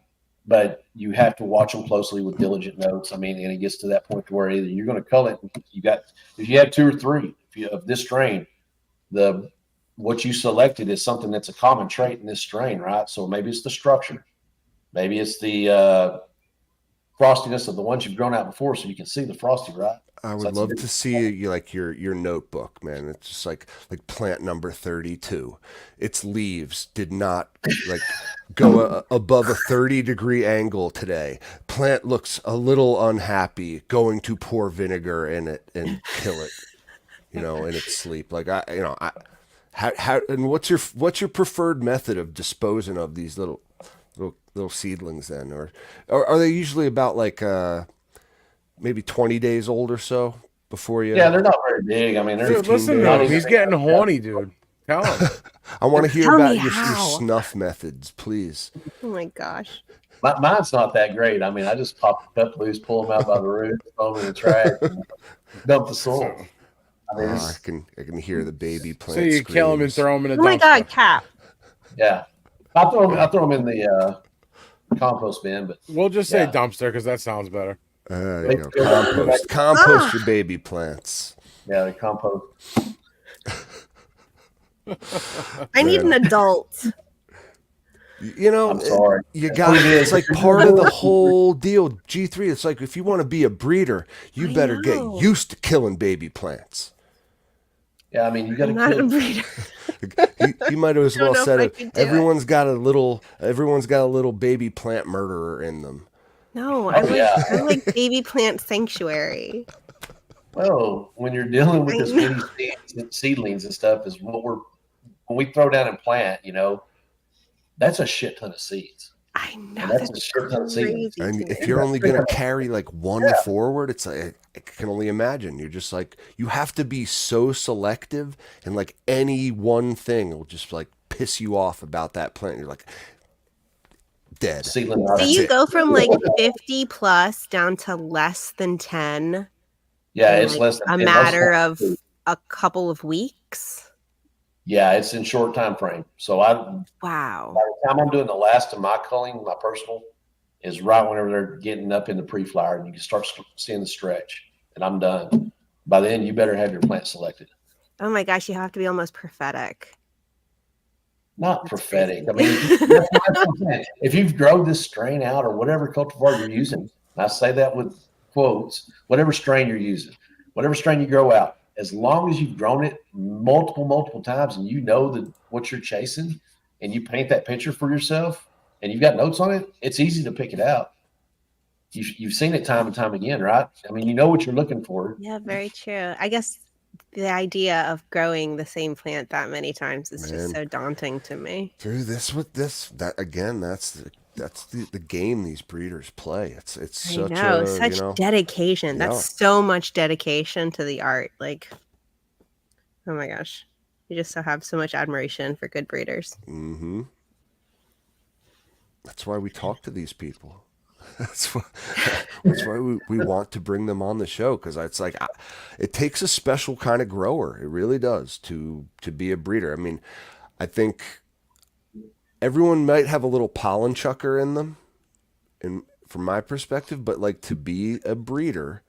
but you have to watch them closely with diligent notes. I mean, and it gets to that point to where either you're going to cull it. If you have 2 or 3 of this strain, what you selected is something that's a common trait in this strain, right? So maybe it's the structure, maybe it's the frostiness of the ones you've grown out before, so you can see the frosty, right? I would love to see your notebook, man. It's just like plant number 32. Its leaves did not go above a 30-degree angle today. Plant looks a little unhappy. Going to pour vinegar in it and kill it, in its sleep. How and what's your preferred method of disposing of these little seedlings then, or are they usually about maybe 20 days old or so before you? Yeah, they're not very big. I mean, they're Dude, listen to him. He's getting horny, dude. Tell him. I want to hear Tell about me your how. snuff methods, please. Oh my gosh. Mine's not that great. I mean, I just pop the cup loose, pull them out by the root, throw them in the trash, and dump the soil. I mean, I can hear the baby plant. So you kill him and throw him in a dumpster. Oh my god, Cap. yeah. I throw them in the compost bin, but We'll just say dumpster because that sounds better. There you go. Compost your baby plants. yeah, the compost. I need an adult. I'm sorry. You got it's like part of the whole deal. G3, it's like if you want to be a breeder, you better get used to killing baby plants. Yeah, I mean, you got I'm a not a kid. breeder. He might have as Don't well know if said I it. could do it. Everyone's got a little baby plant murderer in them. No, Oh yeah. I'm like baby plant sanctuary. Well, when you're dealing with I this know. many seedlings and stuff, is when we throw down and plant, that's a shit ton of seeds, I know and that's a that's shit ton of seedlings. crazy And to if me. you're only going to carry like one forward, it's like, I can only imagine. You're just like, you have to be so selective, and like any one thing will just like piss you off about that plant. You're like, dead. Seedling. So That's you it. go from like 50 plus down to less than 10 Yeah, in it's like less than a 10. Most of matter the of time, a couple of weeks. yeah, it's in short time frame. So by Wow. the time I'm doing the last of my culling, my personal, is right whenever they're getting up in the pre-flower, and you can start seeing the stretch, and I'm done. By then, you better have your plant selected. Oh my gosh, you have to be almost prophetic. Not That's prophetic. crazy. I mean, that's what I'm saying. If you've grown this strain out or whatever cultivar you're using, and I say that with quotes, whatever strain you're using, whatever strain you grow out, as long as you've grown it multiple times and you know what you're chasing and you paint that picture for yourself and you've got notes on it, it's easy to pick it out. You've seen it time and time again, right? I mean, you know what you're looking for. Yeah, very true. I guess the idea of growing the same plant that many times is just Man. so daunting to me. Dude, that again, that's the game these breeders play. It's I such know, a, such dedication. yeah. That's so much dedication to the art. Like, oh my gosh. You just so have so much admiration for good breeders. Mm-hmm. That's why we talk to these people. That's why, that's why we want to bring them on the show, because it's like it takes a special kind of grower. It really does to be a breeder. I mean, I think everyone might have a little pollen chucker in them, and from my perspective, but like to be a breeder,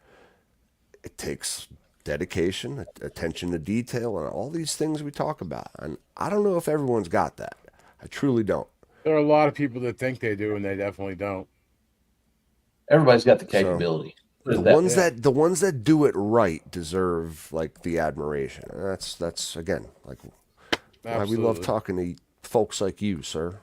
it takes dedication, attention to detail, and all these things we talk about. And I don't know if everyone's got that. I truly don't. There are a lot of people that think they do, and they definitely don't. Everybody's got the So capability. Put the it that ones way. that do it right deserve like the admiration. And that's again like why we love Absolutely. talking to folks like you, sir.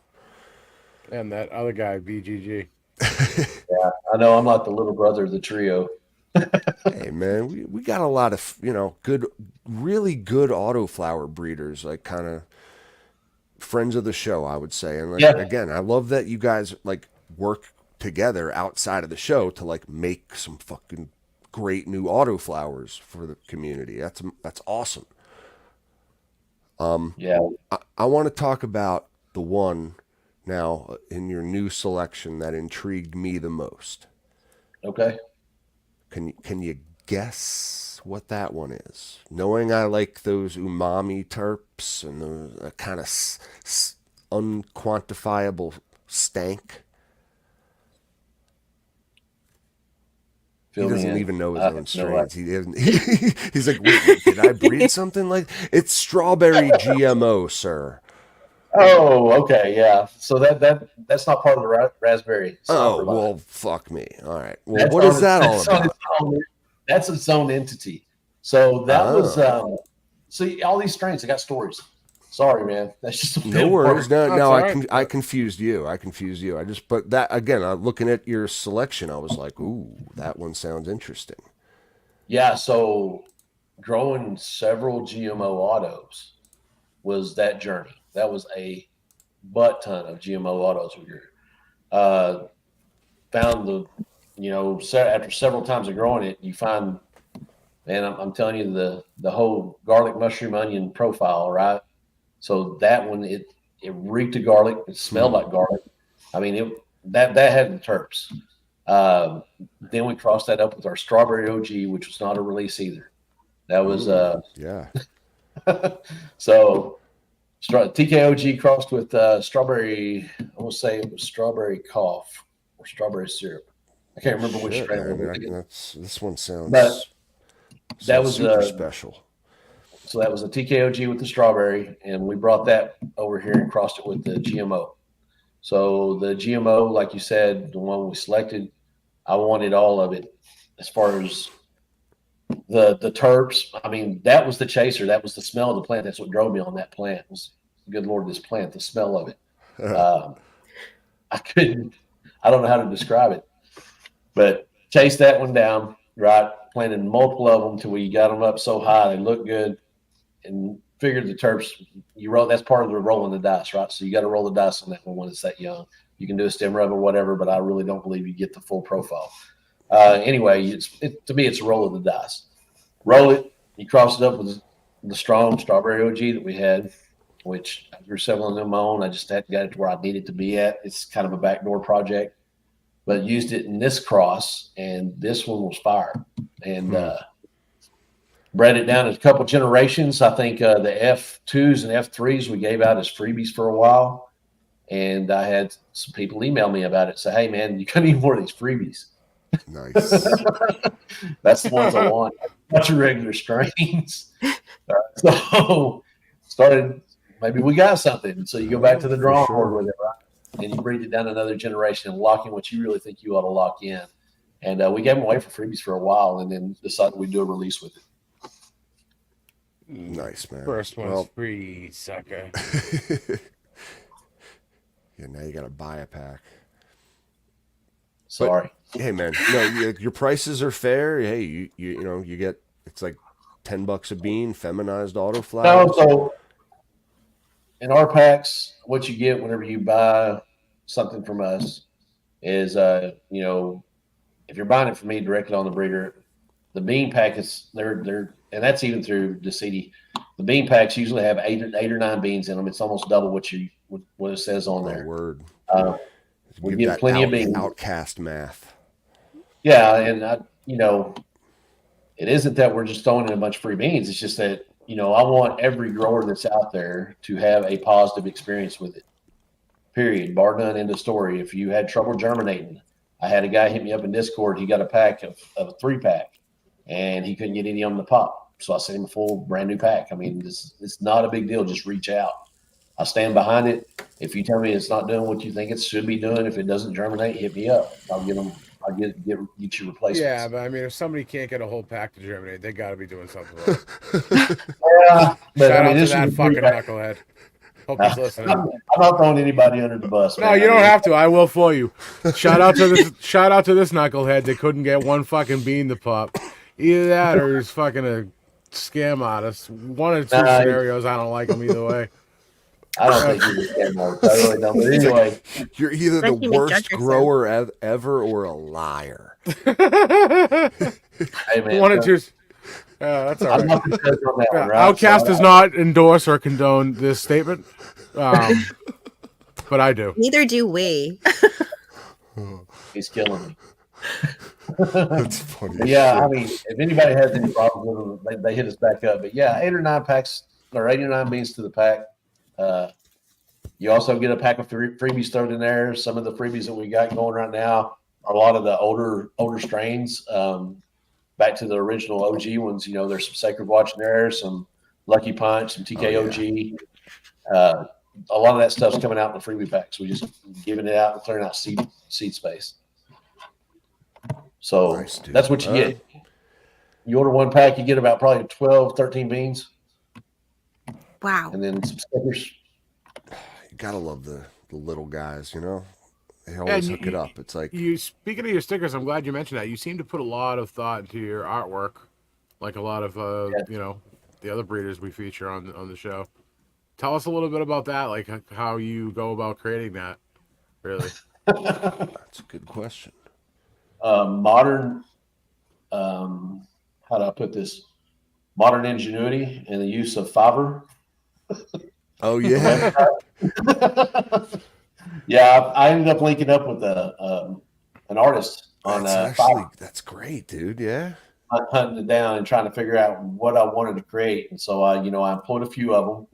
And that other guy, BGG. Yeah, I know I'm like the little brother of the trio. Hey man, we got a lot of good, really good autoflower breeders, like kind of friends of the show, I would say. And like Yeah, again, I love that you guys like work together outside of the show to like make some fucking great new autoflowers for the community. That's awesome. yeah. I want to talk about the one now in your new selection that intrigued me the most. Okay. Can you guess what that one is? Knowing I like those umami terps and those kind of unquantifiable stank. He Fill me doesn't in. even know his I own have no idea. strains. He doesn't. He's like, wait, did I breed something like? It's strawberry GMO, sir. Oh, okay, yeah. So that's not part of the raspberry Oh stomper line. well, fuck me. All right. Well, That's what on is its- that all that's on about? its own- That's its own entity. So that was see all these strains. I got stories. Sorry, man. That's just a No bit worries. more. No, That's no. all right. I confused you. I confused you. I just, but that again. Looking at your selection, I was like, ooh, that one sounds interesting. Yeah. So growing several GMO autos was that journey. That was a butt ton of GMO autos we grew. Uh, Found after several times of growing it, you find, man, I'm telling you the whole garlic, mushroom, onion profile, right? So that one, it reeked of garlic. It smelled like garlic. I mean, that had the terps. Then we crossed that up with our strawberry OG, which was not a release either. That was Yeah. so TKOG crossed with strawberry. I want to say it was strawberry cough or strawberry syrup. I can't remember which Shit, strain it man. was. This one But that was super special. so that was a TKOG with the strawberry, and we brought that over here and crossed it with the GMO. So the GMO, like you said, the one we selected, I wanted all of it as far as the terps. I mean, that was the chaser. That was the smell of the plant. That's what drove me on that plant. Was good Lord, this plant, the smell of it. I couldn't. I don't know how to describe it, but chased that one down. Right, planted multiple of them until we got them up so high they looked good, and figured the terps. You roll. That's part of the rolling the dice, right? So you got to roll the dice on that one when it's that young. You can do a stem rub or whatever, but I really don't believe you get the full profile. Anyway, to me, it's a roll of the dice. Roll it. You cross it up with the strong strawberry OG that we had, which I grew several of them on. I just had got it to where I needed to be at. It's kind of a backdoor project, but used it in this cross, and this one was fire. And bred it down a couple generations. I think the F2s and F3s we gave out as freebies for a while. And I had some people email me about it. Say, hey, man, you got any more of these freebies? Nice. That's the ones I want. A bunch of regular strains. So started, maybe we got something. So you go back to the drawing board with it, right? And you breathe it down another generation and lock in what you really think you ought to lock in. And we gave them away for freebies for a while and then decided we'd do a release with it. Nice, man. First one's free, sucker. Yeah, now you got to buy a pack. Sorry. But, hey, man, your prices are fair. Hey, you get, it's like $10 a bean, feminized autoflower. No, so in our packs, what you get whenever you buy something from us is, if you're buying it from me directly on the breeder, the bean packets, they're and that's even through DeCidi. The bean packs usually have eight or nine beans in them. It's almost double what it says on there. Word. We get plenty of beans. Outcast math. Yeah, and it isn't that we're just throwing in a bunch of free beans. It's just that I want every grower that's out there to have a positive experience with it. Period. Bar none. End of story. If you had trouble germinating, I had a guy hit me up in Discord. He got a pack of a 3-pack, and he couldn't get any of them to pop. So I sent him a full brand new pack. I mean, it's not a big deal. Just reach out. I stand behind it. If you tell me it's not doing what you think it should be doing, if it doesn't germinate, hit me up. I'll get you replacements. Yeah, but I mean, if somebody can't get a whole pack to germinate, they got to be doing something wrong. Yeah, but Shout out to that fucking knucklehead. Hope he's listening. I'm not throwing anybody under the bus. No, you don't have to. I will for you. Shout out to this knucklehead that couldn't get one fucking bean to pop. Either that or he's fucking a scam artist. One of the two scenarios, I don't like him either way. I don't think he's a scam artist. I really don't. But anyway, you're either the worst grower ever or a liar. Hey, man, one of two. That's all right. Right? Outcast does not endorse or condone this statement, but I do. Neither do we. He's killing me. That's funny. Yeah, I mean, if anybody has any problems with them, they hit us back up. But yeah, 8 or 9 packs or 8 or 9 beans to the pack. You also get a pack of freebies thrown in there. Some of the freebies that we got going right now are a lot of the older strains. Back to the original OG ones, there's some Sacred Watch in there, some Lucky Punch, some TKOG. A lot of that stuff's coming out in the freebie packs. We just giving it out and clearing out seed space. So nice, that's what you get. You order 1 pack, you get about probably 12, 13 beans. Wow. And then some stickers. You gotta love the little guys, They always hook it up. It's like speaking of your stickers, I'm glad you mentioned that. You seem to put a lot of thought into your artwork, like a lot of the other breeders we feature on the show. Tell us a little bit about that, like how you go about creating that. Really, that's a good question. Modern, how do I put this? Modern ingenuity and the use of Fiverr. Oh yeah. Yeah, I ended up linking up with an artist on Fiverr. That's great, dude. Yeah, hunting it down and trying to figure out what I wanted to create, and so I employed a few of them,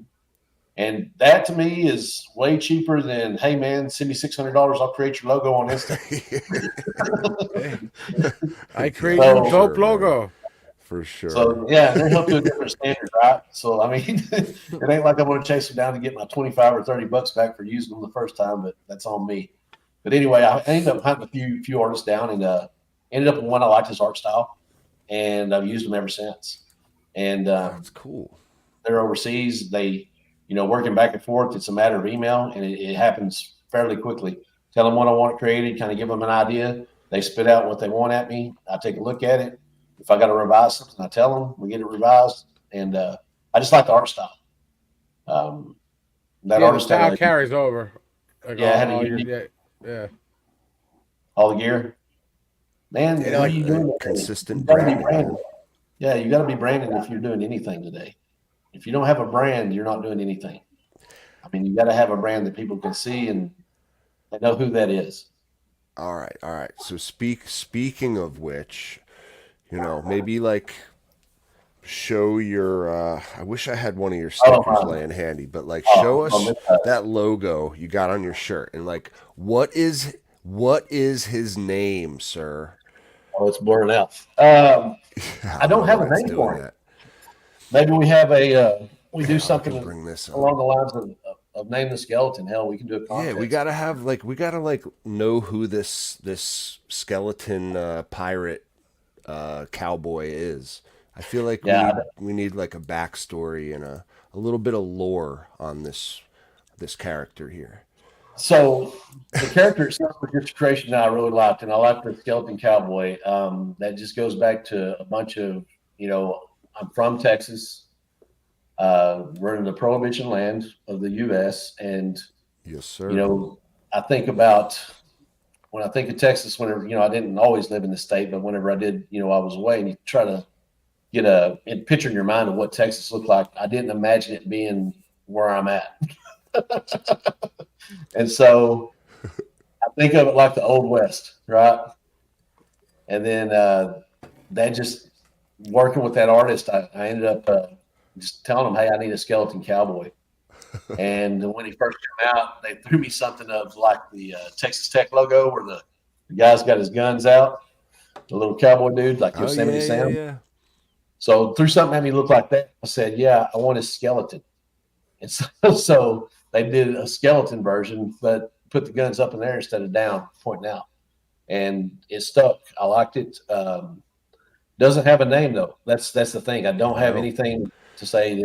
and that to me is way cheaper than, hey man, send me $600, I'll create your logo on Insta. I create your dope logo. Man. For sure. So yeah, they're held to a different standard, right? So I mean, it ain't like I'm going to chase them down to get my $25 or $30 back for using them the first time, but that's on me. But anyway, I ended up hunting a few artists down and ended up with one I liked his art style. and I've used them ever since. And That's cool. they're overseas. They, working back and forth. It's a matter of email, and it happens fairly quickly. Tell them what I want created, kind of give them an idea. They spit out what they want at me. I take a look at it. If I got to revise something, I tell them. We get it revised, and I just like the art style. Um, that Yeah, the artist style had carries over. Like yeah, had a all your unique yeah. all the gear. Man, Yeah, what are like you doing today? Consistent You got to be branding, branded. man. Yeah, you got to be branded if you're doing anything today. If you don't have a brand, you're not doing anything. I mean, you got to have a brand that people can see and they know who that is. All right, all right. So speaking of which, maybe like show your I wish I had one of your Oh, stickers laying handy, but like show oh, us that logo you got on your shirt and like what is his name, sir? oh, it's blurring out. I I don't don't know have a why it's name doing for it. that. Maybe we have we do Yeah, I something can bring this up. along the lines of name the skeleton. Hell, we can do a Yeah, contest. we gotta like know who this skeleton pirate cowboy is. I feel like Yeah. we need like a backstory and a little bit of lore on this character here. So the character itself was just a creation that I really liked, and I liked the skeleton cowboy. That just goes back to a bunch of, I'm from Texas. We're in the prohibition land of the U.S. And Yes, sir. I think about when I think of Texas. Whenever I didn't always live in the state, but whenever I did, I was away. And you try to get a picture in your mind of what Texas looked like. I didn't imagine it being where I'm at, and so I think of it like the Old West, right? And then that just working with that artist, I ended up just telling him, "Hey, I need a skeleton cowboy." And when he first came out, they threw me something of like the Texas Tech logo, where the guy's got his guns out, the little cowboy dude, like Oh Yosemite yeah, yeah, Sam. yeah. So threw something at me looked like that. I said, "Yeah, I want his skeleton." And so they did a skeleton version, but put the guns up in there instead of down, pointing out, and it stuck. I liked it. Doesn't have a name though. That's the thing. I don't have No. anything to say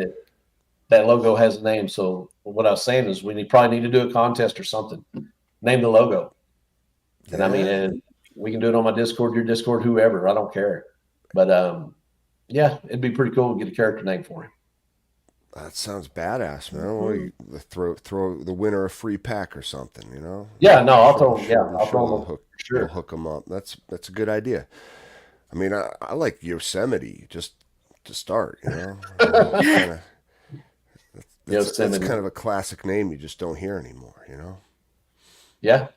that logo has a name. So what I was saying is we probably need to do a contest or something. Name the logo, and I mean, Yeah. and we can do it on my Discord, your Discord, whoever. I don't care. But yeah, it'd be pretty cool to get a character name for him. That sounds badass, man. Well, you throw the winner a free pack or something, Yeah, no, I'll Sure, throw them. Yeah, sure, I'll sure throw they'll them hook for sure. you'll hook them up. That's a good idea. I mean, I like Yosemite just to start, Kinda, that's Yosemite. kind of a classic name you just don't hear anymore, Yeah.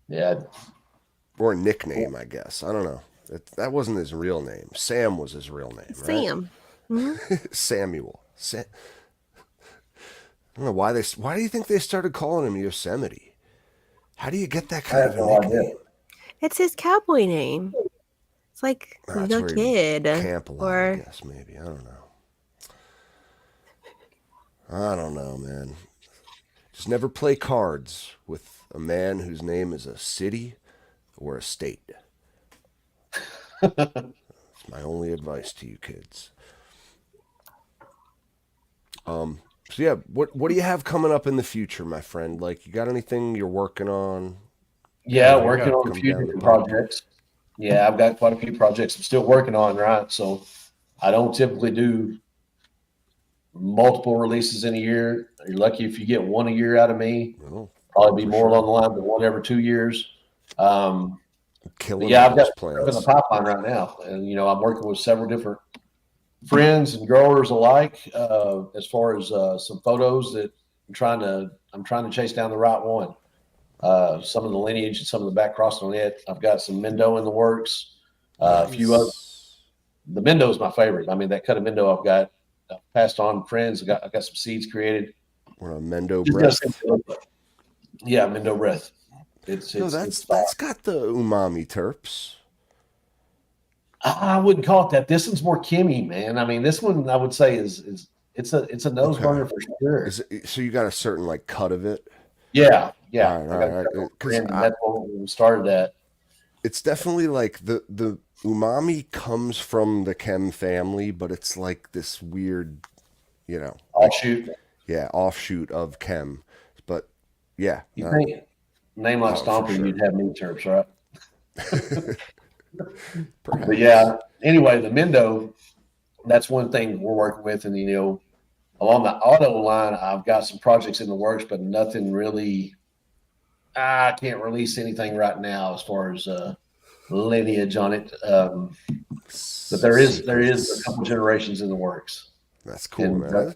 Yeah. Or a nickname, I guess. I don't know. That wasn't his real name. Sam was his real name, right? Sam. Mhm. Samuel. I don't know why Why do you think they started calling him Yosemite? How do you get that I kind have of a no idea. nickname? It's his cowboy name. It's like That's the where he kid. camp a lot, I Or guess, maybe. I don't know, man. Just never play cards with a man whose name is a city or a state. That's my only advice to you kids. So yeah, what do you have coming up in the future, my friend? Like, you got anything you're working on? Yeah, Yeah, working on a come few down the different pipe? projects. Yeah, I've got quite a few projects I'm still working on, right? So I don't typically do multiple releases in a year. You're lucky if you get one a year out of me. No, Probably be for more sure. along the line than one every 2 years. Um, but Killing yeah, all I've got those stuff in the plants. pipeline right now, and I'm working with several different friends and growers alike. As far as some photos that I'm trying to chase down the right one. Some of the lineage and some of the back crossing on it. I've got some Mendo in the works. A few other. Nice. The Mendo is my favorite. I mean, that cut of Mendo I've passed on friends. I've got some seeds created. We're on Mendo Just gotta see breath. what they look like. Yeah, Mendo breath. It's No, it's that's it's fire. that's got the umami terps. I wouldn't call it that. This one's more Kimmy, man. I mean, this one I would say is it's a nose Okay. burner for sure. Is it, so you got a certain like cut of it? Yeah. All right, I got a all right. couple of 'Cause friends, and that's when we started that. it's definitely like the umami comes from the chem family, but it's like this weird, like Offshoot. yeah, offshoot of chem. But yeah, You think name like oh for Stomper, sure, you'd have meat terps, right? But perhaps. yeah, anyway, the Mendo, that's one thing we're working with. And, along the auto line, I've got some projects in the works, but nothing really, I can't release anything right now as far as lineage on it. But there is a Secrets. couple generations in the works. That's cool, And man. You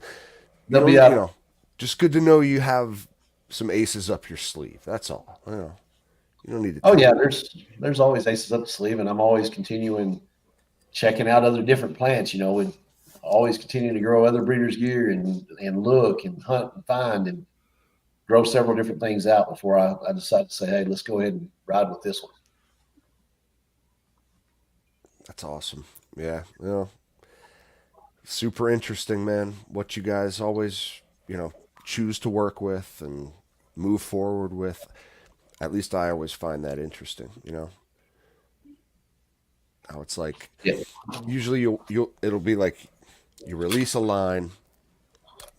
they'll be don't, out. just good to know you have some aces up your sleeve. That's all. You don't need to Oh tell yeah, me. there's always aces up the sleeve, and I'm always continuing checking out other different plants, and always continue to grow other breeders' gear and look and hunt and find and grow several different things out before I decide to say, hey, let's go ahead and ride with this one. That's awesome. Yeah, super interesting, man. What you guys always, choose to work with and move forward with. At least I always find that interesting. How it's like Yeah. usually it'll be like you release a line,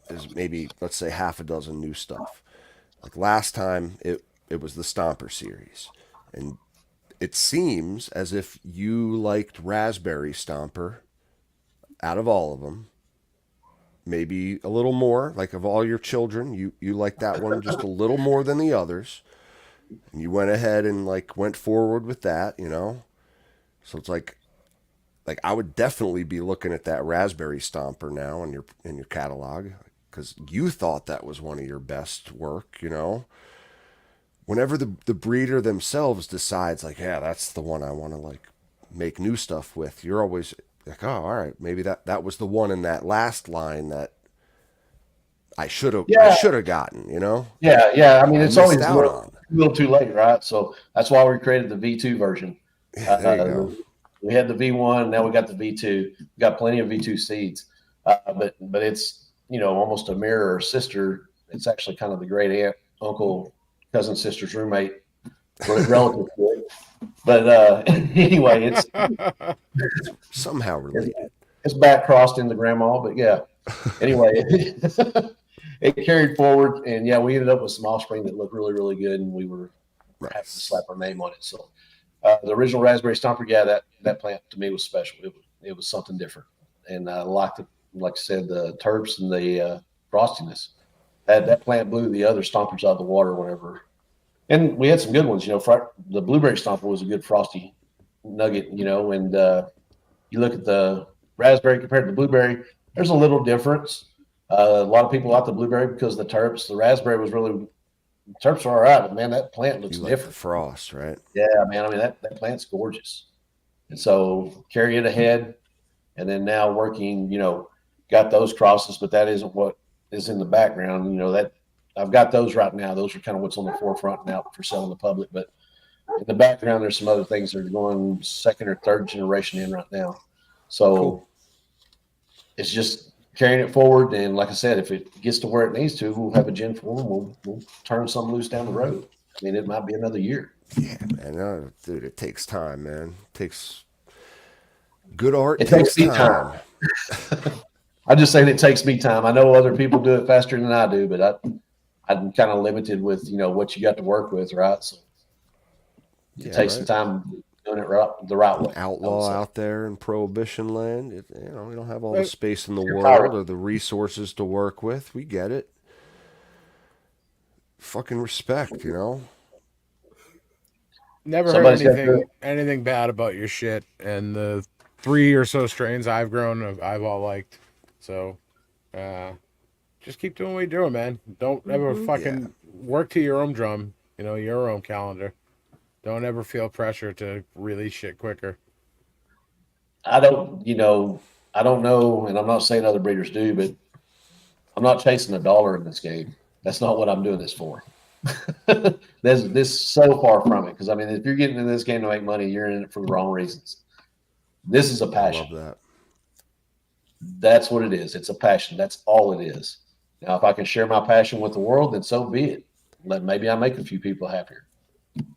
there's maybe let's say half a dozen new stuff. Like last time it was the Stomper series, and it seems as if you liked Raspberry Stomper out of all of them. Maybe a little more, like of all your children, you like that one just a little more than the others, and you went ahead and like went forward with that. So it's like I would definitely be looking at that Raspberry Stomper now in your catalog because you thought that was one of your best work. Whenever the breeder themselves decides like, yeah, that's the one I want to like make new stuff with, you're always like, oh, all right, maybe that was the one in that last line that I Yeah. should have gotten. Yeah. I mean, I it's missed always a out little, on. little too late, right? So that's why we created the V2 version. Yeah, there you Uh, go. we had the V1, now we got the V2. We got plenty of V2 seeds, but it's almost a mirror or sister. It's actually kind of the great aunt, uncle, cousin, sister's roommate, relative to it. But anyway, Somehow it's related. it's back crossed into grandma. But yeah, anyway, it carried forward, and yeah, we ended up with some offspring that looked really, really good, and we were happy to Nice. slap our name on it. So the original raspberry stomper, yeah, that plant to me was special. It was something different, and I liked it. Like I said, the terps and the frostiness. That plant blew the other stompers out of the water whenever, and we had some good ones. The blueberry stomper was a good frosty nugget. And you look at the raspberry compared to the blueberry, there's a little difference. A lot of people like the blueberry because of the terps. The raspberry was really terps are all right, but man, that plant looks You like the different. frost, right? Yeah, man. I mean, that plant's gorgeous. And so carry it ahead. And then now working, got those crosses, but that isn't what is in the background. That I've got those right now. Those are kind of what's on the forefront now for selling the public. But in the background, there's some other things that are going second or third generation in right now. Cool. So it's just carrying it forward. And like I said, if it gets to where it needs to, we'll have a gen for them. We'll turn some loose down the road. I mean, it might be another year. Yeah, man. Dude, it takes time, man. It takes good art It takes takes me time. time. I'm just saying it takes me time. I know other people do it faster than I do, but I'm kind of limited with what you got to work with, right? So it Yeah, takes some right. time doing it the right An way. I would outlaw say. out there in prohibition land. We don't have all the But space in the You're world power. or the resources to work with. We get it. Fucking respect. never heard Somebody's got to do it. anything bad about your shit. And the 3 or so strains I've grown, I've all liked. So uh, just keep doing what you're doing, man. Don't ever Mhm. Yeah. fucking work to your own drum. Your own calendar. Don't ever feel pressure to release shit quicker. I don't, I don't know, and I'm not saying other breeders do, but I'm not chasing a dollar in this game. That's not what I'm doing this for. There's this so far from it because I mean, if you're getting in this game to make money, you're in it for the wrong reasons. This is a I love passion. that. That's what it is. It's a passion. That's all it is. Now, if I can share my passion with the world, then so be it. Maybe I make a few people happier.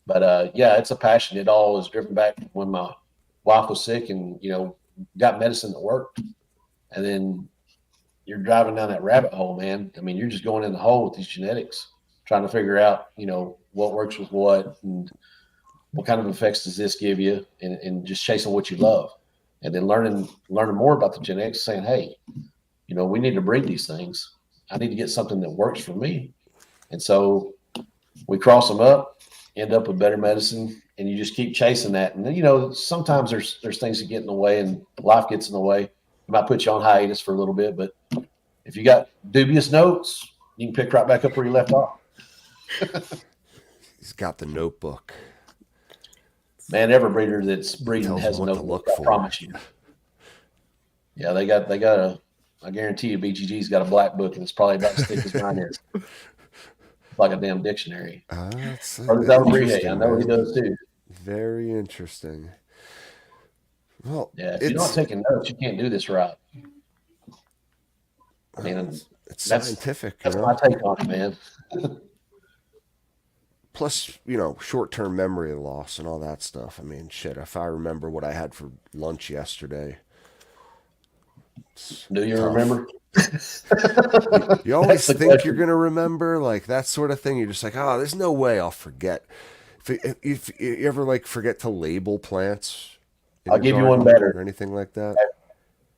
But yeah, it's a passion. It all is driven back when my wife was sick and, got medicine that worked. And then you're driving down that rabbit hole, man. I mean, you're just going in the hole with these genetics, trying to figure out, what works with what and what kind of effects does this give you, and just chasing what you love. And then learning more about the genetics, saying, hey, we need to breed these things. I need to get something that works for me. And so we cross them up, end up with better medicine, and you just keep chasing that. And then, sometimes there's things that get in the way and life gets in the way. It might put you on hiatus for a little bit, but if you got dubious notes, you can pick right back up where you left off. He's got the notebook. Man, every breeder that's breeding Tells has a them what to notebook. look I for. promise you. Yeah, they got a. I guarantee you, BGG's got a black book, and it's probably about as thick as mine is. It's like a damn dictionary. That's Or the interesting, I know he man. does too. Very interesting. Well, Yeah, if you're not taking notes, you can't do this right. I mean, it's that's scientific, that's my take on it, man. Plus, short-term memory loss and all that stuff. I mean, shit, if I remember what I had for lunch yesterday, Do you tough. remember? You always the think question. you're going to remember, like, that sort of thing. You're just like, oh, there's no way I'll forget. If you ever, like, forget to label plants in I'll your give you one garden better. or anything like that.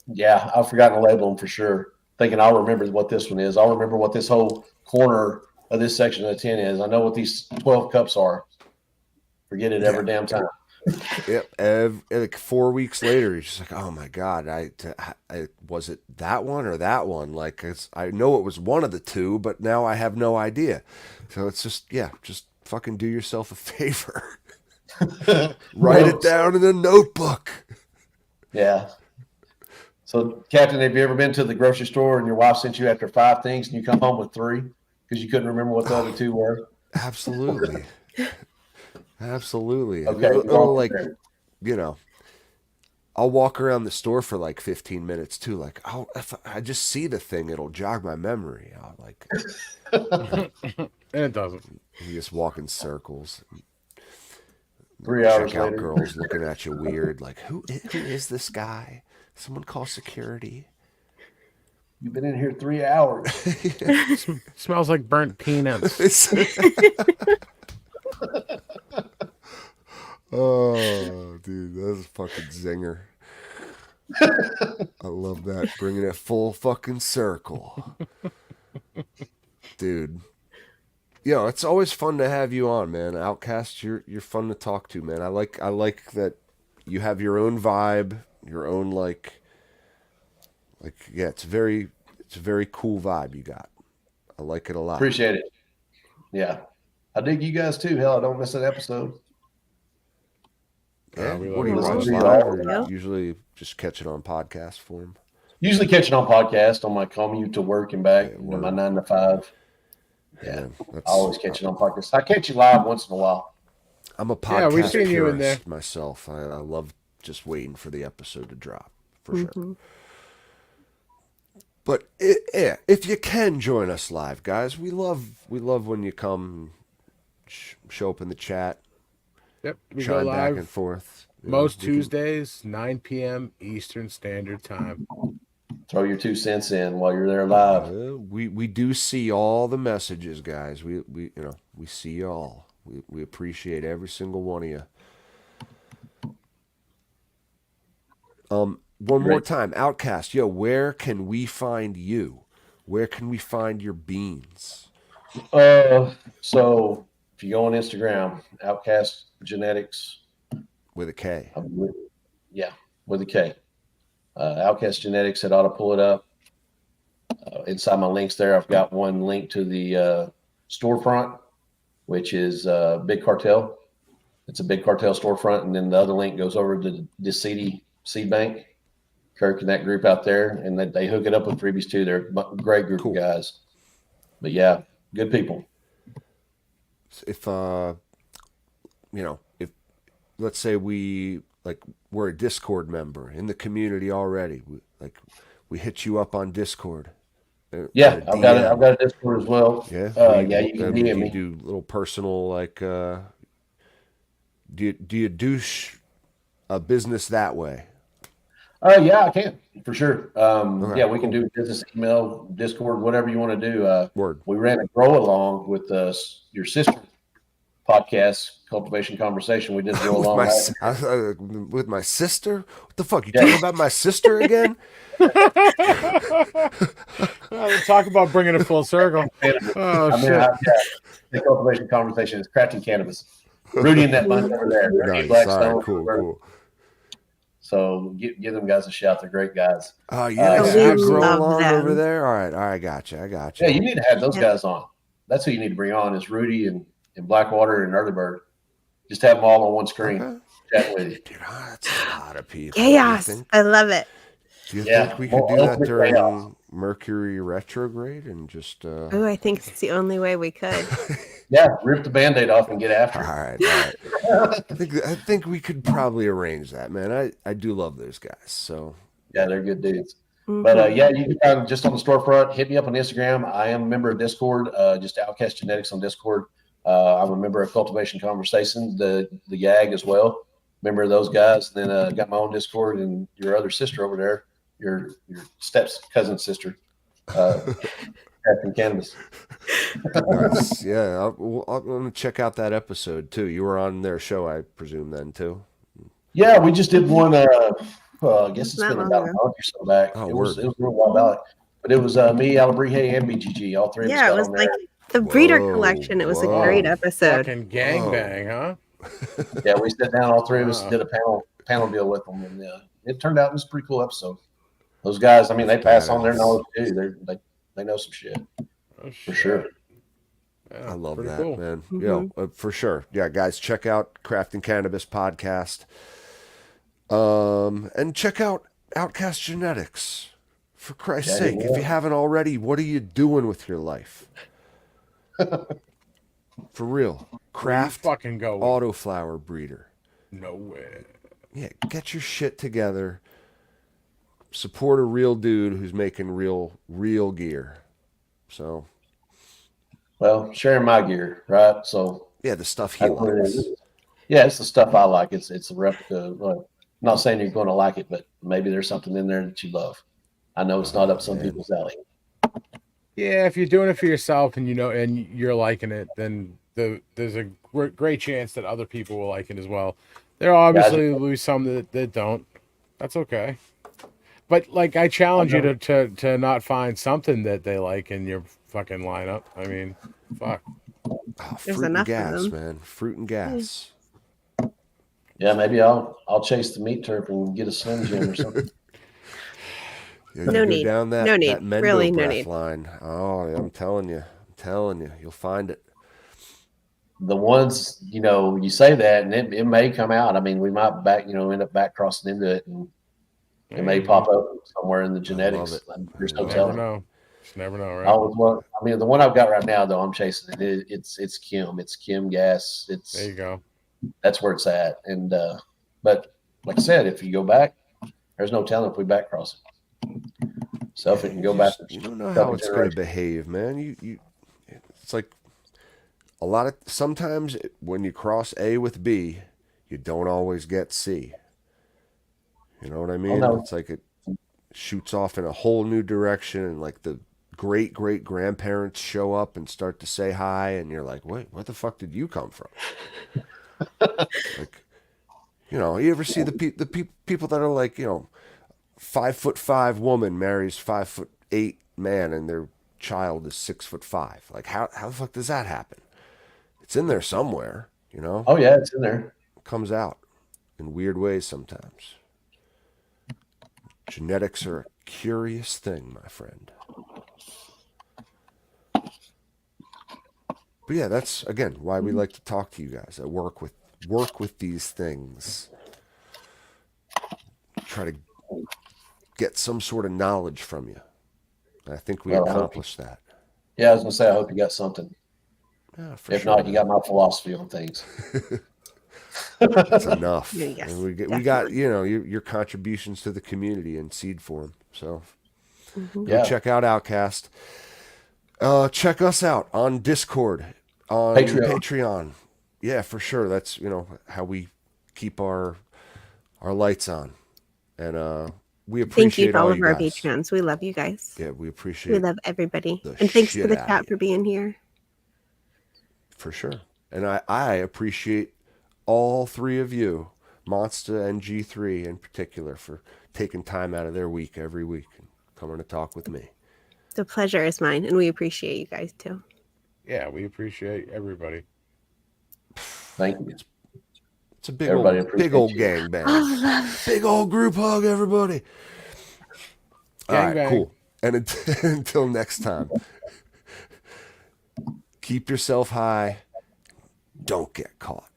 Yeah, I've forgotten to label them for sure. Thinking I'll remember what this one is. I'll remember what this whole corner of this section of the tin is. I know what these 12 cups are. Forget it every damn time. Yep. Like 4 weeks later, you're just like, oh my god, I was it that one or that one? Like, I know it was one of the two, but now I have no idea. So it's just fucking do yourself a favor. Write it down in a notebook. Yeah. So, Captain, have you ever been to the grocery store and your wife sent you after 5 things and you come home with 3 because you couldn't remember what the other 2 were? Absolutely. Absolutely. Okay. Like, I'll walk around the store for like 15 minutes too. Like, if I just see the thing, it'll jog my memory. I'll like, And it doesn't. you just walk in circles. 3 hours Check out later. girls looking at you weird. Like, who is this guy? Someone call security. You've been in here 3 hours. Smells like burnt peanuts. Oh, dude, that's a fucking zinger. I love that. Bringing it full fucking circle. Dude. It's always fun to have you on, man. Outcast, you're fun to talk to, man. I like that you have your own vibe, your own it's a very cool vibe you got. I like it a lot. Appreciate it. Yeah. I dig you guys too. Hell, I don't miss an episode. Yeah. we What do you love watch you. live or Yeah. usually just catch it on podcast form? Usually catch it on podcast on my commute to work and back, Yeah, my 9 to 5. Yeah. Man, I always catch it on podcast. I catch you live once in a while. I'm a Yeah, we've podcast seen you in there. purist myself. I love just waiting for the episode to drop, for sure. But if you can join us live, guys, we love when you come, show up in the chat, Yep, we go chime back and live forth. most Tuesdays, 9 p.m. Eastern Standard Time. Throw your 2 cents in while you're there live. We do see all the messages, guys. We see you all. We appreciate every single one of you. One more time, Outcast, where can we find you? Where can we find your beans? So if you go on Instagram, Outcast Genetics, With a K. Yeah, with a K. Outcast Genetics, it ought to pull it up. Inside my links there, I've got one link to the storefront, which is Big Cartel. It's a Big Cartel storefront, and then the other link goes over to the Seed Bank. Kirk and that group out there, and they hook it up with freebies too. They're a great group of guys. But yeah, good people. If if let's say we're a Discord member in the community already, we hit you up on Discord. Yeah, I've got a Discord as well. Yeah, you can DM me. do little personal Do you douche a business that way? Yeah, I can for sure. Okay, Yeah, we can cool. do business email, Discord, whatever you want to do. Word. We ran a grow along with your sister podcast, Cultivation Conversation. We did a grow with along my last year. with my sister. What the fuck? You Yeah, talking about my sister again? Talk about bringing it full circle. cannabis. Oh I mean, shit! yeah, the Cultivation Conversation is crafting cannabis. Rudy and that bunch over there, Rudy and Nice. All right. Blackstone. Cool. Cool. So give them guys a shout. They're great guys. Oh, you Oh, guys we do So, grow love along over them. there? All right. I got you. I got yeah, you. you need to have those Yeah. guys on. That's who you need to bring on is Rudy and Blackwater and Early Bird. Just have them all on one screen, Okay. chatting with you. Dude, that's a lot of people. Chaos. I love it. Do you Yeah, think we more could do that ultimate during chaos. Mercury retrograde and just Oh, I think it's the only way we could. Yeah, rip the Band-Aid off and get after all it. right, all right. I think we could probably arrange that, man. I do love those guys. So Yeah, they're good dudes. But yeah, you can find just on the storefront. Hit me up on Instagram. I am a member of Discord. Just Outcast Genetics on Discord. I'm a member of Cultivation Conversation, the YAG as well. Member of those guys. Then got my own Discord and your other sister over there, your step's cousin sister, Captain Cannabis. nice. Yeah, I'm gonna check out that episode too. You were on their show, I presume, then too. Yeah, we just did one. I guess it's Not been long about a ago. month or so back. Oh, it was word. a little while back, but it was me, Alabrije, and BGG. All three of us Yeah, it got was on like there. the breeder Whoa, collection. It was a whoa. great episode. Fucking gangbang, huh? Yeah, we sat down. All three of us Wow. did a panel deal with them, and it turned out it was a pretty cool episode. Those guys, I mean, they pass on their Badass. knowledge too. They know some shit Oh, for sure. Yeah, I love pretty that, cool. man. Mhm. For sure. Yeah, guys, check out Crafting Cannabis podcast. And check out Outcast Genetics. For Christ's Yeah, sake, yeah. if you haven't already, what are you doing with your life? For real. Craft Fucking go. With autoflower breeder. no way. Yeah, get your shit together. Support a real dude who's making real gear. So, Well, sharing my gear, right? So yeah, the stuff he that's what it likes. is. Yeah, it's the stuff I like. It's a replica. I'm not saying you're going to like it, but maybe there's something in there that you love. I know it's not up some man. people's alley. Yeah, if you're doing it for yourself and and you're liking it, then there's a great chance that other people will like it as well. There are obviously lose some that don't. That's okay. But like, I challenge you to not find something that they like in your fucking lineup. I mean, fuck. Oh, There's fruit and enough of gas, them. man. Fruit and gas. Yeah, maybe I'll chase the meat turf and get a Slim Jim or something. Yeah, No you go need. down that, No need. that Mendo Really, no breath need. line. Oh, I'm telling you. You'll find it. The ones, you say that and it may come out. I mean, we might end up back crossing into it and it may pop up somewhere in the genetics. it. There's I no love Never telling. know. Just never know, I right? always want, I mean, the one I've got right now, though, I'm chasing it. It's Kim. It's Kim gas. There you go. That's where it's at. And but like I said, if you go back, there's no telling if we back cross it. So if it can go back, You don't know couple how it's going to generations. behave, man. It's like sometimes when you cross A with B, you don't always get C. You know what I mean? no. It's like it shoots off in a whole new direction, and like the great grandparents show up and start to say hi, and you're like, wait, where the fuck did you come from? Like, you ever see the people that are like, 5'5" woman marries 5'8" man, and their child is 6'5"? Like, how the fuck does that happen? It's in there somewhere, Oh yeah, it's in there. It comes out in weird ways sometimes. Genetics are a curious thing, my friend. But yeah, that's again why we like to talk to you guys. I work with these things. Try to get some sort of knowledge from you. And I think we Well, I hope accomplished that. Yeah, I was gonna say I hope you got something. Yeah, for If sure, not, you got my philosophy on things. That's enough. Yes, And we got your contributions to the community in seed form. So go Yeah. check out Outcast. Check us out on Discord, on Patreon. Patreon. Yeah, for sure. That's how we keep our lights on, and we Thank you appreciate to all all of you our guys. patrons. We love you guys. Yeah, we We appreciate love everybody. the And thanks for shit the out of chat you for being here. for sure. And I appreciate all three of you, Monster and G3 in particular, for taking time out of their week every week and coming to talk with me. The pleasure is mine, and we appreciate you guys too. Yeah, we appreciate everybody. Thank you. It's a big Everybody big appreciates old you. gang bang. Oh, love. Big old group hug, everybody. All Gang right, bang. cool. And until next time, keep yourself high. Don't get caught.